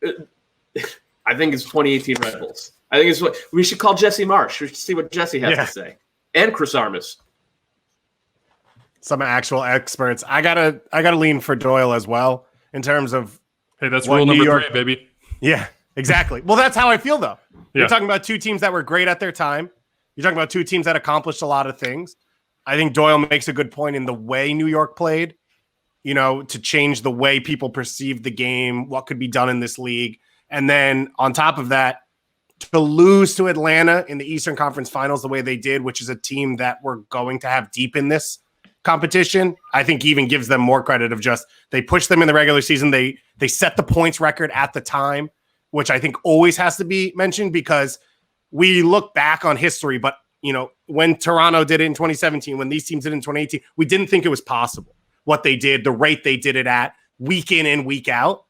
it's 2018 Red Bulls. I think it's what we should call Jesse Marsh. We should see what Jesse has to say. And Chris Armas. Some actual experts. I gotta lean for Doyle as well in terms of that's rule number 3, baby. Yeah, exactly. Well, that's how I feel though. Yeah. You're talking about 2 teams that were great at their time. You're talking about 2 teams that accomplished a lot of things. I think Doyle makes a good point in the way New York played, to change the way people perceive the game, what could be done in this league. And then on top of that, to lose to Atlanta in the Eastern Conference Finals the way they did, which is a team that we're going to have deep in this competition, I think even gives them more credit of just they pushed them in the regular season. They set the points record at the time, which I think always has to be mentioned because we look back on history, but when Toronto did it in 2017, when these teams did it in 2018, we didn't think it was possible what they did, the rate they did it at week in and week out.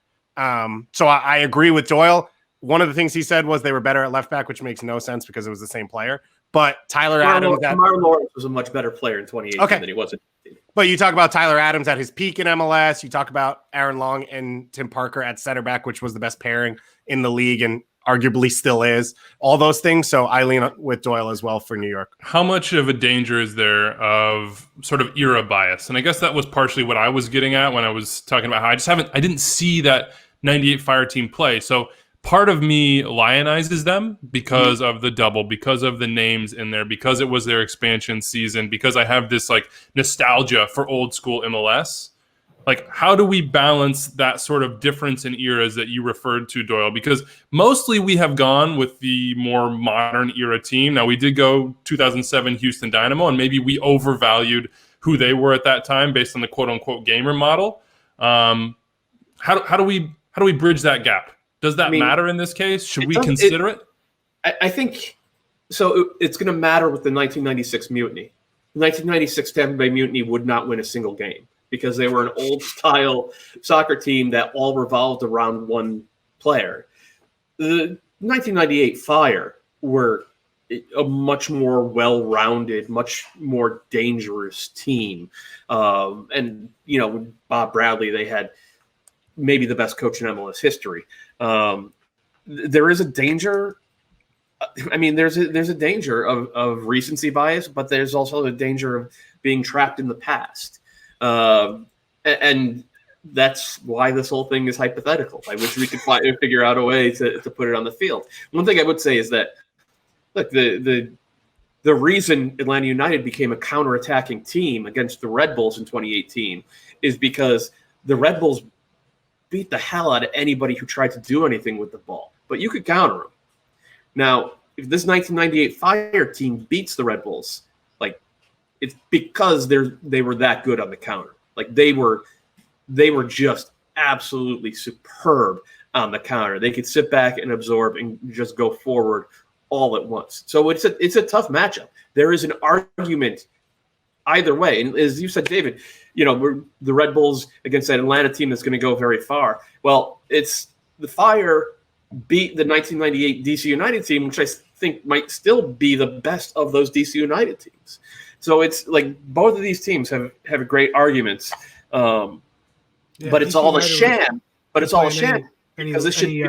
So I agree with Doyle. One of the things he said was they were better at left back, which makes no sense because it was the same player. But Tyler Adams... Marlon Lawrence was a much better player in 2018 than he was in 2018. But you talk about Tyler Adams at his peak in MLS. You talk about Aaron Long and Tim Parker at center back, which was the best pairing in the league and arguably still is. All those things. So I lean with Doyle as well for New York. How much of a danger is there of sort of era bias? And I guess that was partially what I was getting at when I was talking about how I didn't see that 98 Fire team play. So part of me lionizes them because of the double, because of the names in there, because it was their expansion season, because I have this like nostalgia for old school MLS. Like, how do we balance that sort of difference in eras that you referred to, Doyle? Because mostly we have gone with the more modern era team. Now, we did go 2007 Houston Dynamo, and maybe we overvalued who they were at that time based on the quote-unquote gamer model. How do we bridge that gap? Does that matter in this case? Should we consider it? I think so. It's going to matter with the 1996 mutiny. The 1996 Tampa Bay Mutiny would not win a single game because they were an old-style soccer team that all revolved around one player. The 1998 Fire were a much more well-rounded, much more dangerous team. And, with Bob Bradley, they had maybe the best coach in MLS history. There is a danger. I mean, there's a danger of recency bias, but there's also a danger of being trapped in the past. And that's why this whole thing is hypothetical. I wish we could figure out a way to put it on the field. One thing I would say is that, look, the reason Atlanta United became a counterattacking team against the Red Bulls in 2018 is because the Red Bulls beat the hell out of anybody who tried to do anything with the ball. But you could counter them. Now, if this 1998 Fire team beats the Red Bulls, like, it's because they were that good on the counter. Like, they were just absolutely superb on the counter. They could sit back and absorb and just go forward all at once. So it's a tough matchup. There is an argument either way. And as you said, David, we're the Red Bulls against that Atlanta team that's going to go very far. Well, it's the Fire beat the 1998 DC United team, which I think might still be the best of those DC United teams. So it's like both of these teams have great arguments, but it's all a sham. But it's all a sham because this should be.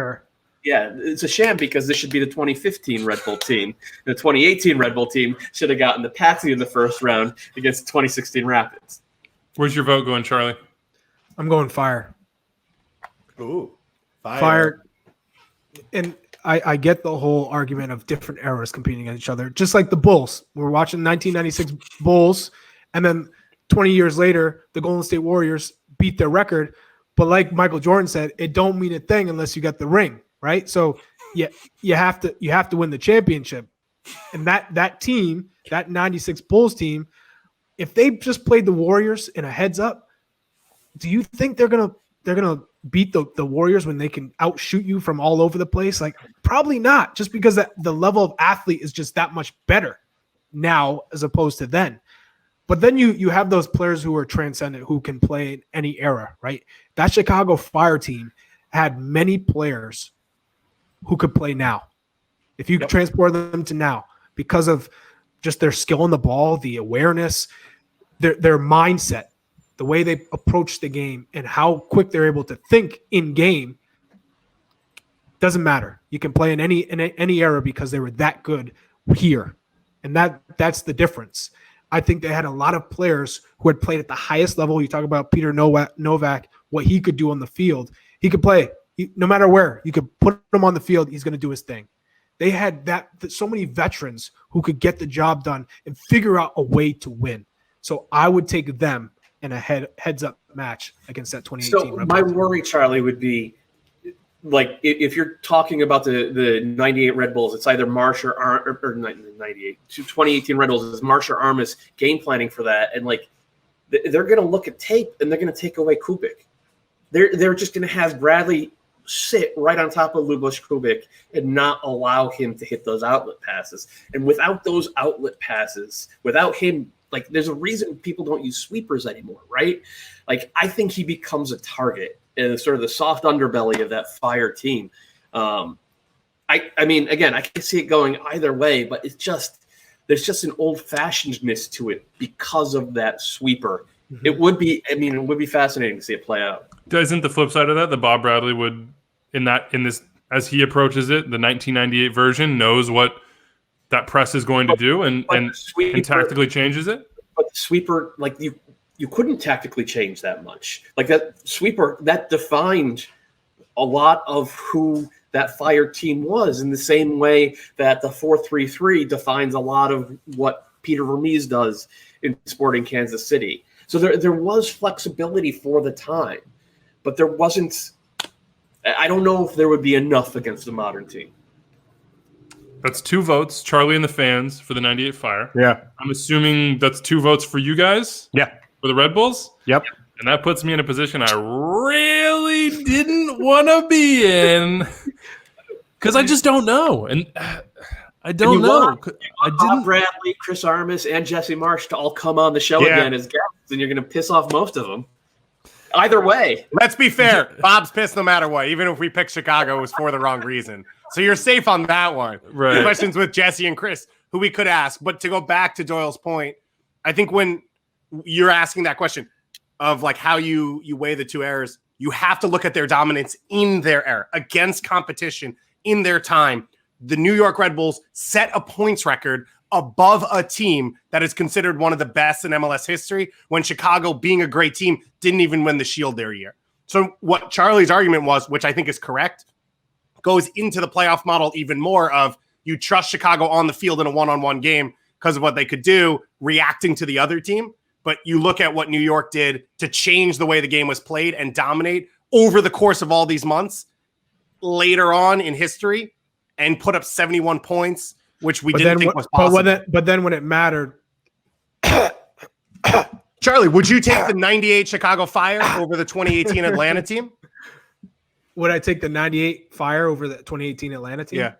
Yeah, it's a sham because this should be the 2015 Red Bull team. The 2018 Red Bull team should have gotten the patsy in the first round against 2016 Rapids. Where's your vote going, Charlie? I'm going Fire. Ooh, Fire. And I get the whole argument of different eras competing against each other. Just like the Bulls. We're watching 1996 Bulls, and then 20 years later, the Golden State Warriors beat their record. But like Michael Jordan said, it don't mean a thing unless you get the ring. Right, so you have to win the championship, and that team, that 96 Bulls team, if they just played the Warriors in a heads up, do you think they're gonna beat the Warriors when they can outshoot you from all over the place? Like, probably not, just because the level of athlete is just that much better now as opposed to then. But then you have those players who are transcendent, who can play in any era, right? That Chicago Fire team had many players who could play now. If you could transport them to now, because of just their skill on the ball, the awareness, their mindset, the way they approach the game, and how quick they're able to think in game, doesn't matter. You can play in any era because they were that good here. And that's the difference. I think they had a lot of players who had played at the highest level. You talk about Peter Novak, what he could do on the field. He could play. No matter where, you could put him on the field, he's going to do his thing. They had so many veterans who could get the job done and figure out a way to win. So I would take them in a heads-up match against that 2018. So my worry, Charlie, would be, like, if you're talking about the 98 Red Bulls, it's either Marsh or 2018 Red Bulls is Marsh or Armas game planning for that. And, like, they're going to look at tape and they're going to take away Kubik. They're just going to have Bradley sit right on top of Luboš Kubik and not allow him to hit those outlet passes. And without those outlet passes, without him, like, there's a reason people don't use sweepers anymore, right? Like, I think he becomes a target and sort of the soft underbelly of that Fire team. I mean, again, I can see it going either way, but there's just an old-fashionedness to it because of that sweeper. Mm-hmm. It would be fascinating to see it play out. Isn't the flip side of that Bob Bradley would, in this as he approaches it, the 1998 version, knows what that press is going to do and tactically changes it? But the sweeper, like, you couldn't tactically change that much. Like, that sweeper, that defined a lot of who that Fire team was, in the same way that the 4-3-3 defines a lot of what Peter Vermees does in Sporting Kansas City. So there was flexibility for the time, but there wasn't – I don't know if there would be enough against the modern team. That's 2 votes, Charlie and the fans, for the 98 Fire. Yeah. I'm assuming that's 2 votes for you guys? Yeah. For the Red Bulls? Yep. And that puts me in a position I really didn't want to be in because I just don't know. And I don't know. I didn't. Bradley, Chris Armas, and Jesse Marsh to all come on the show again as guests, and you're going to piss off most of them. Either way. Let's be fair. Bob's pissed no matter what. Even if we picked Chicago, it was for the wrong reason. So you're safe on that one. Right. The questions with Jesse and Chris, who we could ask. But to go back to Doyle's point, I think when you're asking that question of like how you weigh the 2 errors, you have to look at their dominance in their era against competition in their time. The New York Red Bulls set a points record above a team that is considered one of the best in MLS history, when Chicago, being a great team, didn't even win the Shield their year. So what Charlie's argument was, which I think is correct, goes into the playoff model even more of you trust Chicago on the field in a one-on-one game because of what they could do, reacting to the other team. But you look at what New York did to change the way the game was played and dominate over the course of all these months later on in history and put up 71 points, which we didn't think was possible. But then when it mattered. Charlie, would you take the 98 Chicago Fire over the 2018 Atlanta team? Would I take the 98 Fire over the 2018 Atlanta team? Yeah.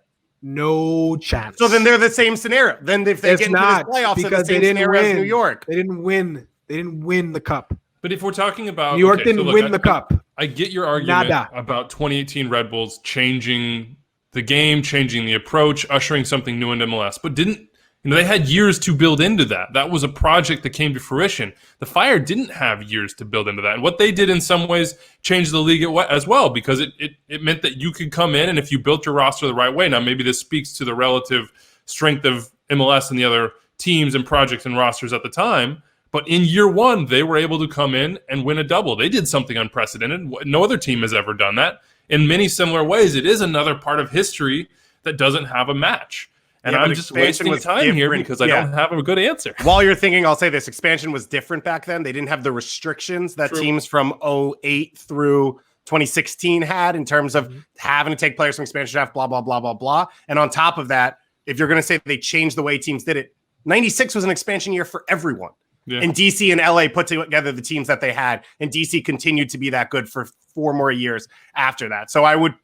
No chance. So then they're the same scenario. Then if they get into the playoffs, because they're the same scenario as New York. They didn't win. They didn't win the cup. But if we're talking about New York didn't win the cup. I get your argument about 2018 Red Bulls changing the game, changing the approach, ushering something new into MLS. But they had years to build into that. That was a project that came to fruition. The Fire didn't have years to build into that. And what they did in some ways changed the league as well, because it meant that you could come in, and if you built your roster the right way, now maybe this speaks to the relative strength of MLS and the other teams and projects and rosters at the time, but in year 1, they were able to come in and win a double. They did something unprecedented. No other team has ever done that. In many similar ways, it is another part of history that doesn't have a match. And I'm just wasting time here because I don't have a good answer. While you're thinking, I'll say this. Expansion was different back then. They didn't have the restrictions that teams from 2008 through 2016 had in terms of having to take players from expansion draft, blah, blah, blah, blah, blah. And on top of that, if you're going to say they changed the way teams did it, 96 was an expansion year for everyone. Yeah. And DC and LA put together the teams that they had. And DC continued to be that good for 4 more years after that. So I would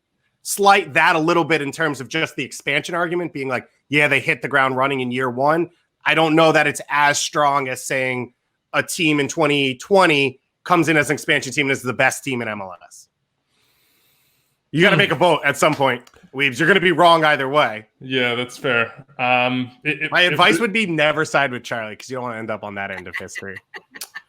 slight that a little bit in terms of just the expansion argument being like, yeah, they hit the ground running in year 1. I don't know that it's as strong as saying a team in 2020 comes in as an expansion team and is the best team in MLS. You got to make a vote at some point, Weebs. You're going to be wrong either way. Yeah, that's fair. My advice would be never side with Charlie because you don't want to end up on that end of history.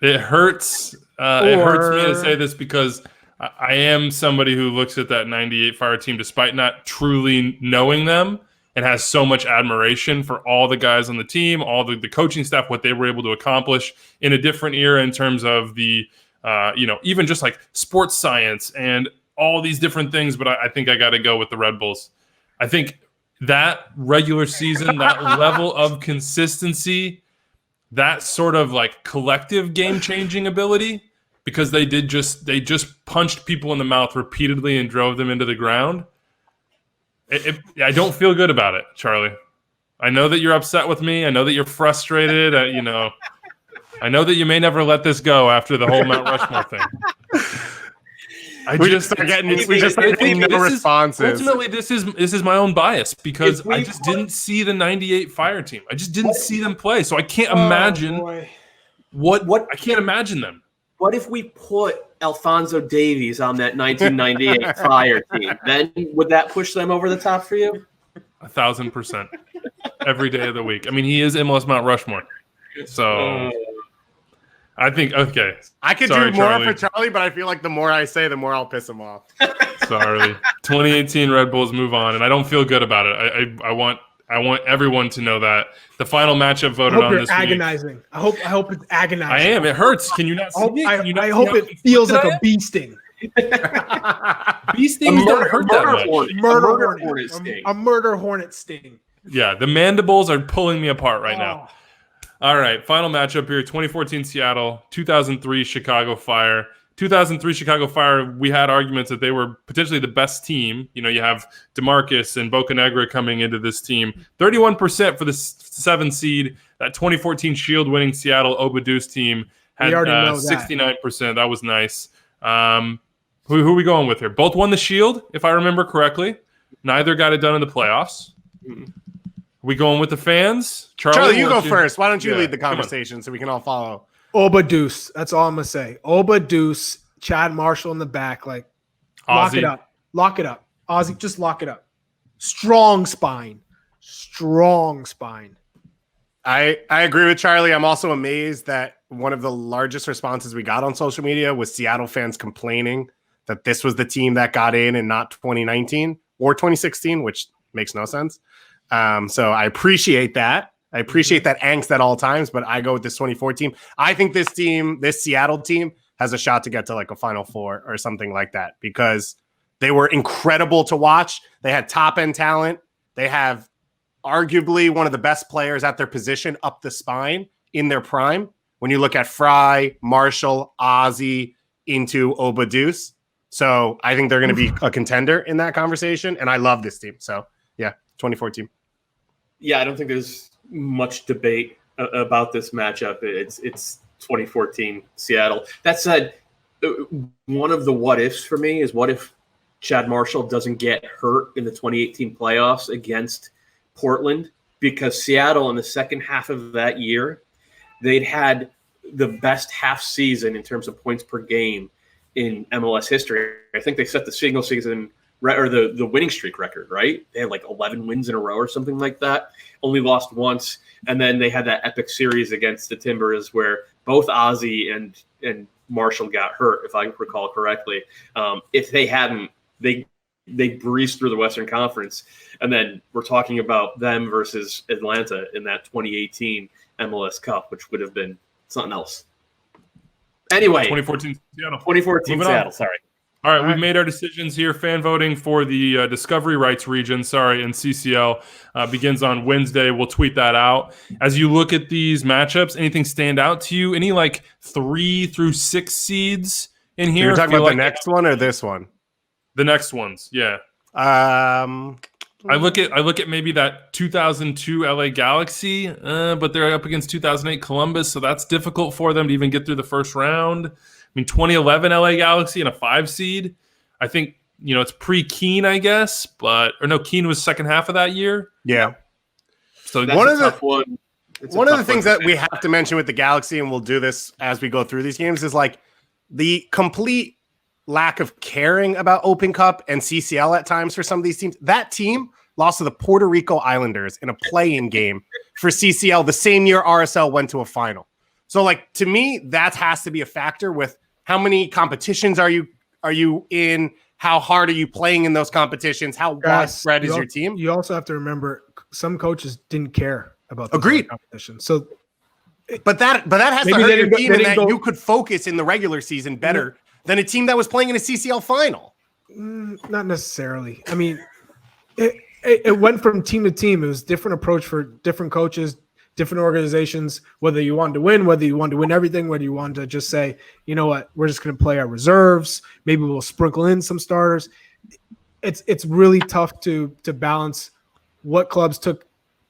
It hurts. It hurts me to say this because I am somebody who looks at that 98 Fire team, despite not truly knowing them, and has so much admiration for all the guys on the team, all the coaching staff, what they were able to accomplish in a different era in terms of the, even just like sports science and all these different things. But I think I got to go with the Red Bulls. I think that regular season, that level of consistency, that sort of like collective game-changing ability, because they just punched people in the mouth repeatedly and drove them into the ground. I don't feel good about it, Charlie. I know that you're upset with me. I know that you're frustrated. I know that you may never let this go after the whole Mount Rushmore thing. We just start getting no responses. Ultimately, this is my own bias because I just didn't see the '98 Fire team. I just didn't see them play, so I can't imagine what I can't imagine them. What if we put Alphonso Davies on that 1998 Fire team? Then would that push them over the top for you? 1,000%. Every day of the week. I mean, he is MLS Mount Rushmore. So I think, okay. I could do more for Charlie, but I feel like the more I say, the more I'll piss him off. Sorry. 2018 Red Bulls move on, and I don't feel good about it. I want everyone to know that the final matchup voted on this agonizing. week. I hope it's agonizing. I am. It hurts. Can you not see it? I hope it feels like a bee sting. Bee stings don't hurt that much. A murder hornet sting. Yeah, the mandibles are pulling me apart right now. All right, final matchup here, 2014 Seattle, 2003 Chicago Fire. 2003 Chicago Fire, we had arguments that they were potentially the best team. You know, you have DeMarcus and Bocanegra coming into this team. 31% for the 7 seed. That 2014 Shield winning Seattle Obaduce team had 69%. That was nice. Who are we going with here? Both won the Shield, if I remember correctly. Neither got it done in the playoffs. We going with the fans? Charlie, you go first. Why don't you lead the conversation so we can all follow? Obaduce. That's all I'm going to say. Obaduce, Chad Marshall in the back. Like, lock it up. Lock it up. Ozzy, just lock it up. Strong spine. I agree with Charlie. I'm also amazed that one of the largest responses we got on social media was Seattle fans complaining that this was the team that got in and not 2019 or 2016, which makes no sense. So I appreciate that. I appreciate that angst at all times, but I go with this 2014 team. I think this Seattle team has a shot to get to like a Final Four or something like that because they were incredible to watch. They had top end talent. They have arguably one of the best players at their position up the spine in their prime. When you look at Fry, Marshall, Ozzy into Obaduce. So I think they're going to be a contender in that conversation. And I love this team. So yeah, 2014. Yeah, I don't think there's much debate about this matchup. It's 2014 Seattle. That said, one of the what ifs for me is what if Chad Marshall doesn't get hurt in the 2018 playoffs against Portland, because Seattle in the second half of that year, they'd had the best half season in terms of points per game in MLS history. I think they set the single season or the winning streak record, right? They had like 11 wins in a row or something like that. Only lost once. And then they had that epic series against the Timbers where both Ozzy and Marshall got hurt, if I recall correctly. If they hadn't, they breezed through the Western Conference. And then we're talking about them versus Atlanta in that 2018 MLS Cup, which would have been something else. Anyway. 2014 Seattle. 2014 Seattle, sorry. All right, we've made our decisions here. Fan voting for the Discovery Rights region, in CCL, begins on Wednesday. We'll tweet that out. As you look at these matchups, anything stand out to you? Any like 3 through 6 seeds in here? You're talking about the next one or this one? The next ones, yeah. I look at maybe that 2002 LA Galaxy, but they're up against 2008 Columbus, so that's difficult for them to even get through the first round. I mean, 2011 LA Galaxy and a 5 seed. I think, it's pre-Keane, I guess, Keane was second half of that year. Yeah. So that's one of the things that we have to mention with the Galaxy, and we'll do this as we go through these games, is like the complete lack of caring about Open Cup and CCL at times for some of these teams. That team lost to the Puerto Rico Islanders in a play-in game for CCL the same year RSL went to a final. So, like, to me, that has to be a factor with how many competitions are you in? How hard are you playing in those competitions? How widespread is your team? You also have to remember some coaches didn't care about the competition. So, but that has to hurt your team in that you could focus in the regular season better than a team that was playing in a CCL final. Not necessarily. I mean, it went from team to team. It was different approach for different coaches, different organizations, whether you wanted to win, whether you wanted to win everything, whether you wanted to just say, you know what, we're just going to play our reserves. Maybe we'll sprinkle in some starters. It's really tough to balance what clubs took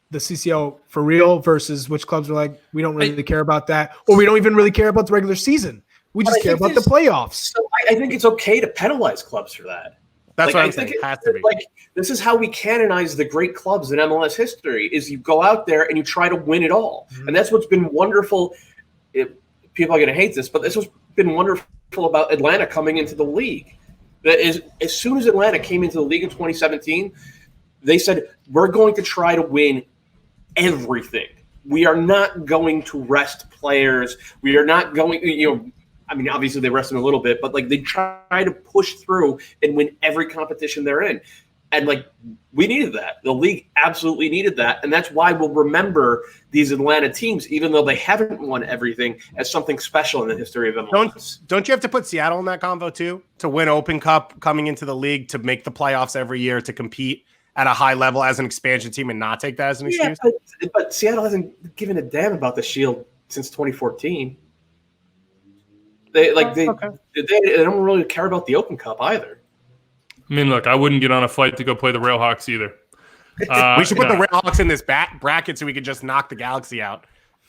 the CCL for real versus which clubs are like, we don't really care about that, or we don't even really care about the regular season. We just care about the playoffs. So I think it's okay to penalize clubs for that. That's what I'm saying. It has to be. Like, this is how we canonize the great clubs in MLS history, is you go out there and you try to win it all. And that's what's been wonderful. People are going to hate this, but this has been wonderful about Atlanta coming into the league. That is, as soon as Atlanta came into the league in 2017, they said, we're going to try to win everything. We are not going to rest players. We are not going, I mean, obviously they rest them a little bit, but like they try to push through and win every competition they're in. And like we needed that. The league absolutely needed that. And that's why we'll remember these Atlanta teams, even though they haven't won everything, as something special in the history of MLS. Don't you have to put Seattle in that convo too? To win Open Cup coming into the league, to make the playoffs every year, to compete at a high level as an expansion team and not take that as an excuse? But Seattle hasn't given a damn about the Shield since 2014. They don't really care about the Open Cup either. I mean, look, I wouldn't get on a flight to go play the Railhawks either. We should put the Railhawks in this bracket so we could just knock the Galaxy out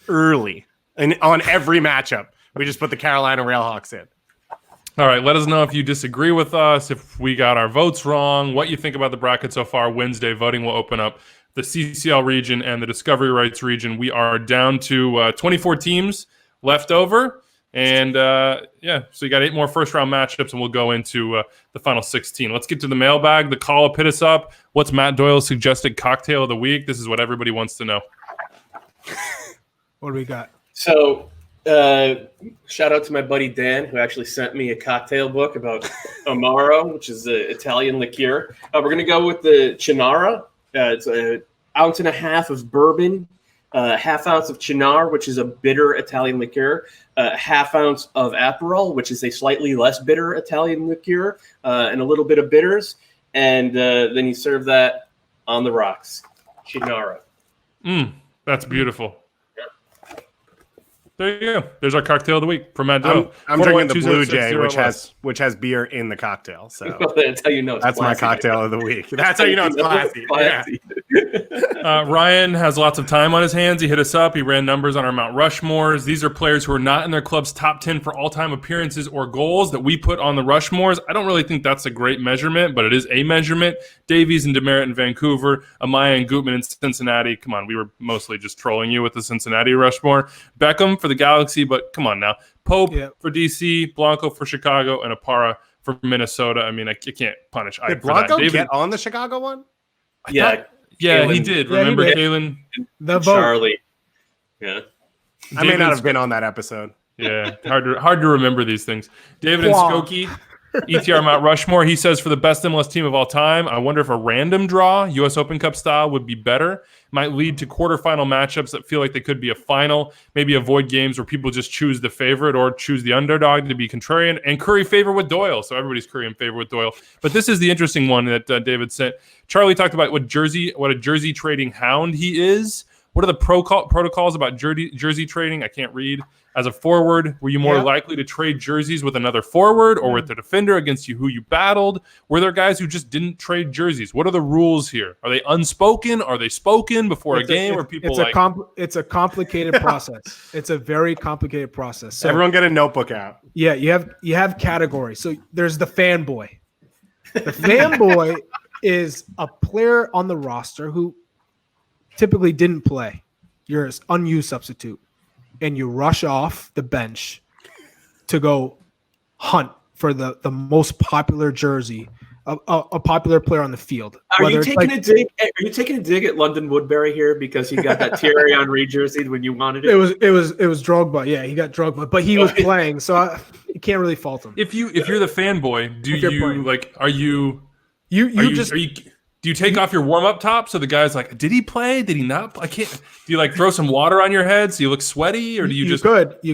early and on every matchup. We just put the Carolina Railhawks in. All right, let us know if you disagree with us, if we got our votes wrong, what you think about the bracket so far. Wednesday, voting will open up the CCL region and the Discovery Rights region. We are down to 24 teams left over. And, so you got 8 more first-round matchups, and we'll go into the final 16. Let's get to the mailbag. The call-up hit us up. What's Matt Doyle's suggested cocktail of the week? This is what everybody wants to know. What do we got? So, shout out to my buddy Dan, who actually sent me a cocktail book about Amaro, which is an Italian liqueur. We're going to go with the Chinara. It's an ounce and a half of bourbon, half ounce of Chinar, which is a bitter Italian liqueur, half ounce of Aperol, which is a slightly less bitter Italian liqueur, and a little bit of bitters. And then you serve that on the rocks. Chinara. That's beautiful. There you go. There's our cocktail of the week from Matt Doyle. I'm drinking the Blue Jay, which has beer in the cocktail. So that's how you know. That's my cocktail of the week. That's how you know it's classy. Yeah. Ryan has lots of time on his hands. He hit us up. He ran numbers on our Mount Rushmores. These are players who are not in their club's top 10 for all-time appearances or goals that we put on the Rushmores. I don't really think that's a great measurement, but it is a measurement. Davies and Demerit in Vancouver, Amaya and Gutman in Cincinnati. Come on, we were mostly just trolling you with the Cincinnati Rushmore. Beckham for the Galaxy, but come on now. Pope for DC, Blanco for Chicago, and Apara for Minnesota. I mean, I can't punish Ike Did Blanco for that. get on the Chicago one? Yeah, he did. Remember Kalen? The Charlie. Yeah. I may not have been on that episode. Yeah, hard to remember these things. David and Skokie, ETR Mount Rushmore. He says, for the best MLS team of all time, I wonder if a random draw, U.S. Open Cup style, would be better. Might lead to quarterfinal matchups that feel like they could be a final. Maybe avoid games where people just choose the favorite or choose the underdog to be contrarian. And Curry favor with Doyle. So everybody's Curry in favor with Doyle. But this is the interesting one that David sent. Charlie talked about what a jersey trading hound he is. What are the protocols about jersey trading? I can't read. As a forward, were you more likely to trade jerseys with another forward or with the defender against who you battled? Were there guys who just didn't trade jerseys? What are the rules here? Are they unspoken? Are they spoken before a game? Or people it's a complicated process. It's a very complicated process. So, everyone get a notebook out. Yeah, you have categories. So there's the fanboy. The fanboy is a player on the roster who typically didn't play. You're an unused substitute. And you rush off the bench to go hunt for the most popular jersey, a popular player on the field. Are you taking a dig at London Woodbury here because he got that Thierry Henry jersey when you wanted it? It was Drogba. Yeah, he got Drogba, but he was playing, so you can't really fault him. If you're the fanboy, do you take off your warm-up top so the guy's like, did he play? Did he not play? Do you throw some water on your head so you look sweaty, or do you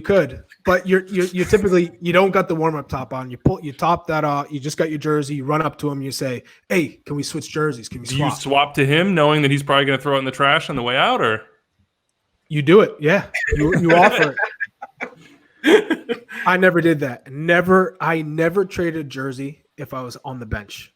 could, but you're typically, you don't got the warm-up top on. You top that off. You just got your jersey. You run up to him. You say, "Hey, can we switch jerseys? Can we swap?" Do you swap to him, knowing that he's probably going to throw it in the trash on the way out, or you do it? Yeah, you offer it. I never did that. I never traded a jersey if I was on the bench,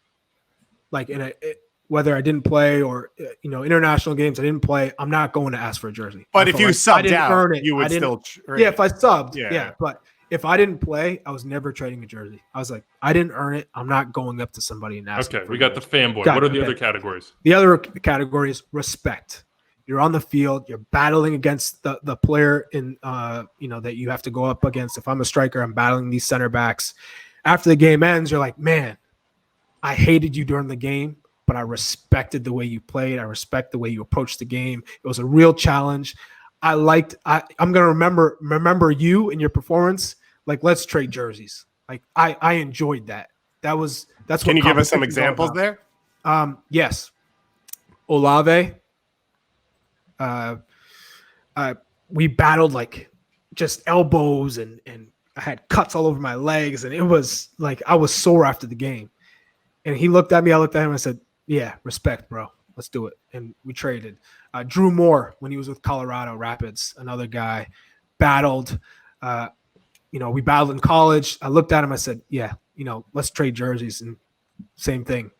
whether I didn't play or international games I didn't play, I'm not going to ask for a jersey. But if you subbed out, you would still trade. Yeah, if I subbed, yeah. But if I didn't play, I was never trading a jersey. I was like, I didn't earn it. I'm not going up to somebody and asking. Okay, we got the fanboy. What are the other categories? The other category is respect. You're on the field. You're battling against the player that you have to go up against. If I'm a striker, I'm battling these center backs. After the game ends, you're like, man, I hated you during the game, but I respected the way you played. I respect the way you approached the game. It was a real challenge. I'm going to remember you and your performance. Like, let's trade jerseys. Like, I enjoyed that. That's what. Can you give us some examples there? Yes. Olave. We battled like just elbows and I had cuts all over my legs, and it was like I was sore after the game. And he looked at me, I looked at him, and I said, yeah, respect, bro. Let's do it. And we traded. Drew Moore, when he was with Colorado Rapids, another guy, battled. We battled in college. I looked at him, I said, yeah, let's trade jerseys, and same thing.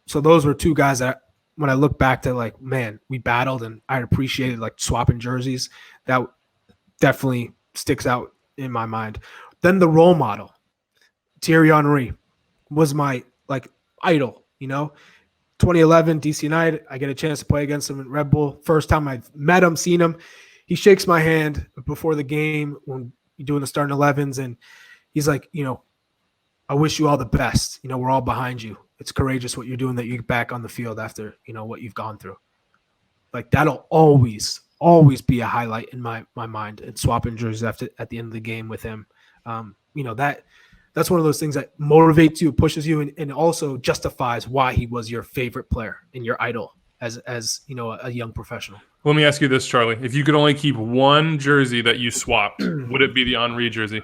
So those were two guys that when I look back to, like, man, we battled and I appreciated like swapping jerseys. That definitely sticks out in my mind. Then the role model, Thierry Henry, was my like idol, 2011 DC United. I get a chance to play against him in Red Bull. First time I've met him, seen him. He shakes my hand before the game when you're doing the starting 11s. And he's like, I wish you all the best. We're all behind you. It's courageous what you're doing that you get back on the field after, what you've gone through. Like, that'll always be a highlight in my mind, and swapping jerseys at the end of the game with him. That's one of those things that motivates you, pushes you, and also justifies why he was your favorite player and your idol as a young professional. Let me ask you this, Charlie. If you could only keep one jersey that you swapped, would it be the Henry jersey?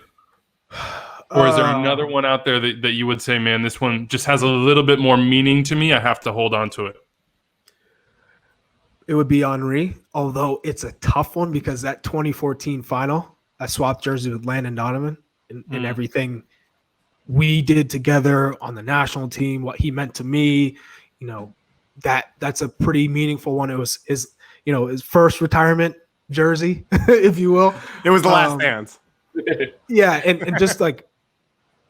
Or is there another one out there that you would say, man, this one just has a little bit more meaning to me, I have to hold on to it? It would be Henry, although it's a tough one because that 2014 final, I swapped jerseys with Landon Donovan and everything we did together on the national team, what he meant to me, that's a pretty meaningful one. It was his first retirement jersey, if you will. It was the last dance. Yeah, and just like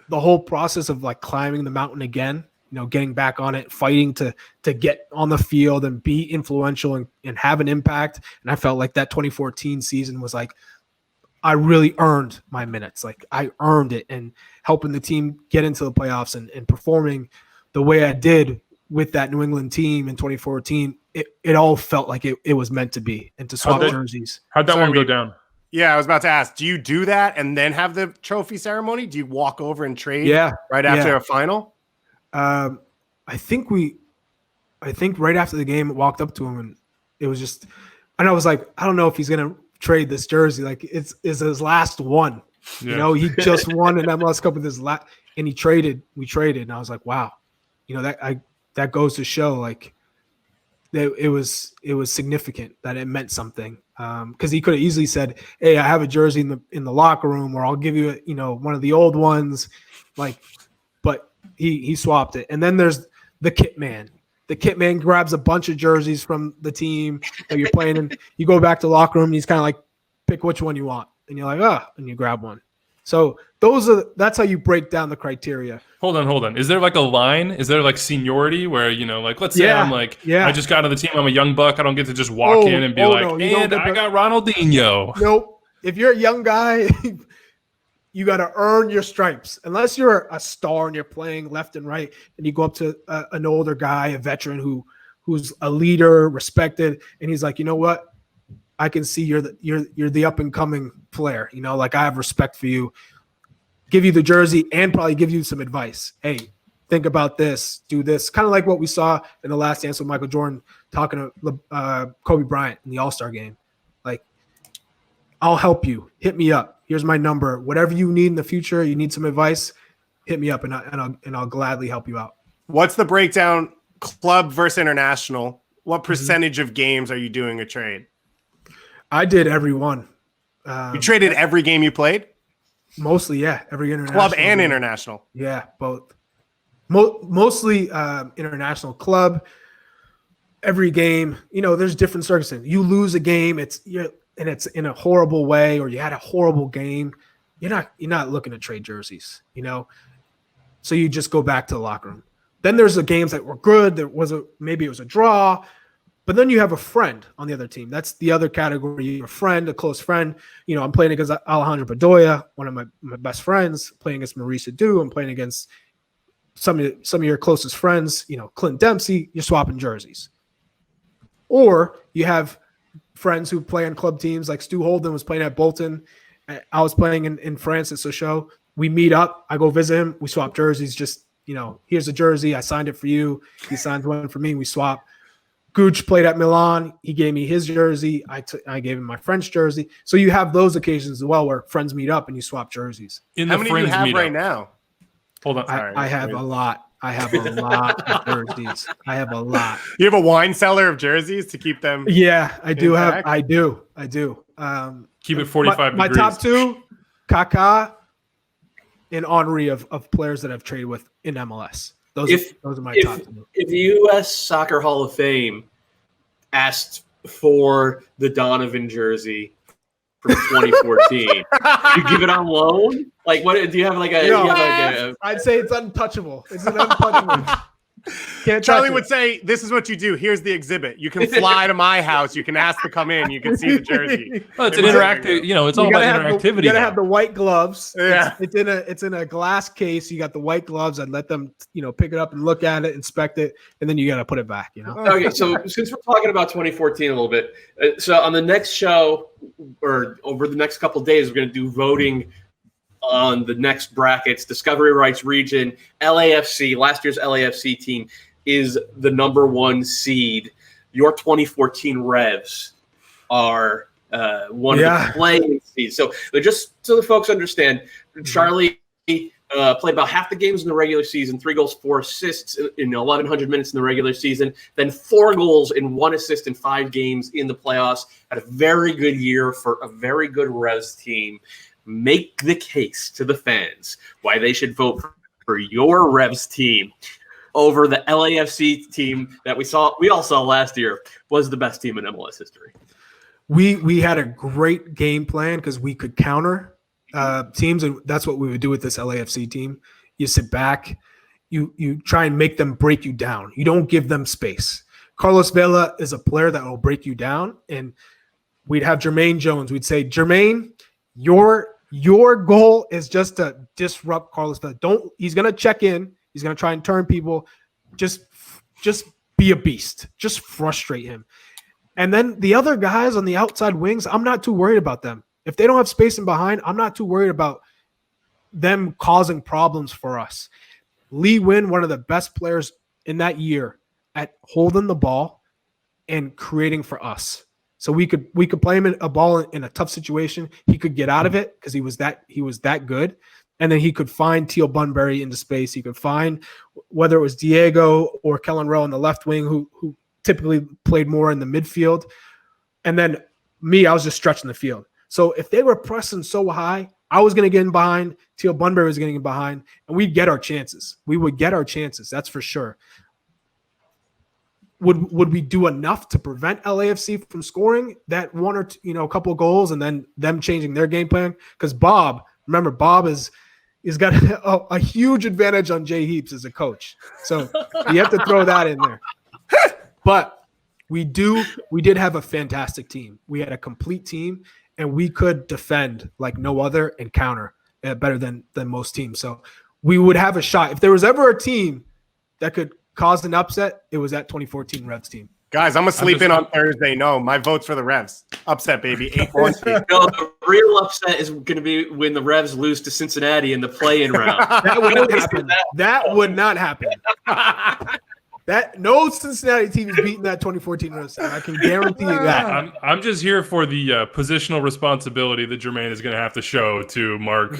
the whole process of like climbing the mountain again, getting back on it, fighting to get on the field and be influential and have an impact. And I felt like that 2014 season was like, I really earned my minutes. Like, I earned it, and helping the team get into the playoffs and performing the way I did with that New England team in 2014, it all felt like it was meant to be, and to swap jerseys. How'd that one go down? Yeah, I was about to ask, do you do that and then have the trophy ceremony? Do you walk over and trade right after a final? I think right after the game, I walked up to him, and it was just, and I was like, I don't know if he's going to trade this jersey. Like, it's his last one. Yeah. He just won an MLS Cup with his last, and we traded. And I was like, wow, that goes to show like that it was significant, that it meant something. Because he could have easily said, hey, I have a jersey in the locker room, or I'll give you one of the old ones, like, but he swapped it. And then there's the kit man. The kit man grabs a bunch of jerseys from the team that you're playing in. You go back to the locker room, and he's kind of like, pick which one you want. And you're like, and you grab one. So that's how you break down the criteria. Hold on. Is there like a line? Is there like seniority where, like, let's say I'm like, I just got to the team, I'm a young buck, I don't get to just walk in and be like, no, and I got Ronaldinho. Nope. If you're a young guy, you got to earn your stripes. Unless you're a star and you're playing left and right, and you go up to an older guy, a veteran who's a leader, respected, and he's like, you know what? I can see you're the up and coming player. Like, I have respect for you. Give you the jersey and probably give you some advice. Hey, think about this. Do this. Kind of like what we saw in the Last Dance with Michael Jordan talking to Kobe Bryant in the All-Star game. Like, I'll help you. Hit me up. Here's my number. Whatever you need in the future, you need some advice, hit me up, and I'll gladly help you out. What's the breakdown, club versus international? What percentage of games are you doing a trade? I did every one. You traded every game you played? Mostly, yeah. Every international. Club and international? Yeah, both. Mostly international club. Every game, there's different circumstances. You lose a game, it's in a horrible way, or you had a horrible game. You're not looking to trade jerseys, So you just go back to the locker room. Then there's the games that were good. Maybe it was a draw, but then you have a friend on the other team. That's the other category. A friend, a close friend. I'm playing against Alejandro Doyle, one of my best friends. Playing against Maurice Adu. I'm playing against some of your closest friends. Clint Dempsey. You're swapping jerseys. Or you have friends who play on club teams, like Stu Holden was playing at Bolton. I was playing in France at Sochaux. We meet up. I go visit him. We swap jerseys. Just, here's a jersey. I signed it for you. He signs one for me. We swap. Gooch played at Milan. He gave me his jersey. I gave him my French jersey. So you have those occasions as well where friends meet up and you swap jerseys. How many do you have right now? Hold on. I have a lot. I have a lot of jerseys. I have a lot. You have a wine cellar of jerseys to keep them. Yeah, I do have. I do. Keep it 45 my degrees. My top two, Kaká and Henry of players that I've traded with in MLS. Those are my top two. If the U.S. Soccer Hall of Fame asked for the Donovan jersey from 2014, you give it on loan? Like, what do you have? I'd say it's untouchable. It's an untouchable. Charlie would say, "This is what you do. Here's the exhibit. You can fly to my house. You can ask to come in. You can see the jersey." Well, it's an interactive. It's all about interactivity. You gotta have the white gloves. Yeah, it's in a glass case. You got the white gloves. I'd let them, pick it up and look at it, inspect it, and then you gotta put it back. Okay, so since we're talking about 2014 a little bit, so on the next show or over the next couple of days, we're gonna do voting on the next brackets. Discovery Rights region, LAFC, last year's LAFC team is the number 1 seed. Your 2014 Revs are one of the playing seeds. So just so the folks understand, Charlie played about half the games in the regular season, 3 goals, 4 assists in 1,100 minutes in the regular season, then 4 goals and 1 assist in 5 games in the playoffs. Had a very good year for a very good Revs team. Make the case to the fans why they should vote for your Revs team over the LAFC team that we all saw last year was the best team in MLS history. We had a great game plan because we could counter teams, and that's what we would do with this LAFC team. You sit back, you try and make them break you down. You don't give them space. Carlos Vela is a player that will break you down, and we'd have Jermaine Jones. We'd say, Jermaine, your goal is just to disrupt Carlos Vela. He's gonna check in. He's gonna try and turn people. Just be a beast. Just frustrate him. And then the other guys on the outside wings, I'm not too worried about them. If they don't have space in behind, I'm not too worried about them causing problems for us. Lee Win, one of the best players in that year at holding the ball and creating for us. So we could play him in a ball in a tough situation. He could get out of it because he was that good. And then he could find Teal Bunbury into space. He could find whether it was Diego or Kellen Rowe on the left wing who typically played more in the midfield. And then me, I was just stretching the field. So if they were pressing so high, I was going to get in behind. Teal Bunbury was going to get behind, and we'd get our chances. We would get our chances. That's for sure. Would we do enough to prevent LAFC from scoring that one or two, a couple of goals and then them changing their game plan? Because Bob is got a huge advantage on Jay Heaps as a coach. So you have to throw that in there. But we did have a fantastic team. We had a complete team, and we could defend like no other and counter better than most teams. So we would have a shot. If there was ever a team that could cause an upset, it was that 2014 Revs team. Guys, I'm going to sleep in on Thursday. No, my vote's for the Revs. Upset, baby. 8-1. No, the real upset is going to be when the Revs lose to Cincinnati in the play-in round. That would not happen. That would not happen. No Cincinnati team is beating that 2014 Revs team. I can guarantee you that. I'm just here for the positional responsibility that Jermaine is going to have to show to Mark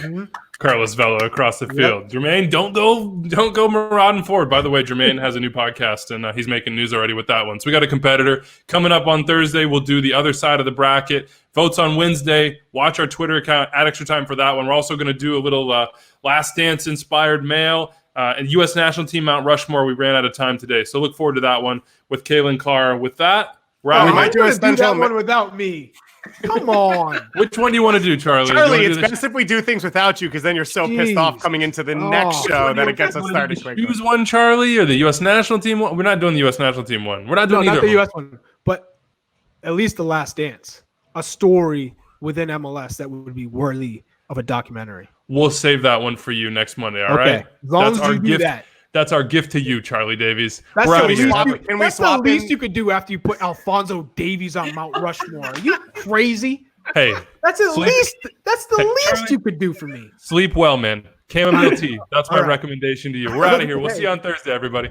Carlos Vela across the field. Yep. Jermaine, don't go marauding forward. By the way, Jermaine has a new podcast, and he's making news already with that one. So we got a competitor coming up on Thursday. We'll do the other side of the bracket. Votes on Wednesday. Watch our Twitter account at Extratime for that one. We're also going to do a little Last Dance inspired mail. And U.S. national team Mount Rushmore, we ran out of time today. So look forward to that one with Kalen Carr. With that, we might do that one without me. Come on. Which one do you want to do, Charlie? Charlie, it's best if we do things without you because then you're so pissed off coming into the next show that it gets us started quickly. Choose one, Charlie, or the U.S. national team one? We're not doing the U.S. national team one. We're not doing either. Not the U.S. one, but at least The Last Dance. A story within MLS that would be worthy of a documentary. We'll save that one for you next Monday, all right? As long as you do that. That's our gift to you, Charlie Davies. That's the least you could do after you put Alphonso Davies on Mount Rushmore. Are you crazy? Hey, that's the least Charlie, you could do for me. Sleep well, man. Chamomile tea. That's my recommendation to you. We're out of here. We'll see you on Thursday, everybody.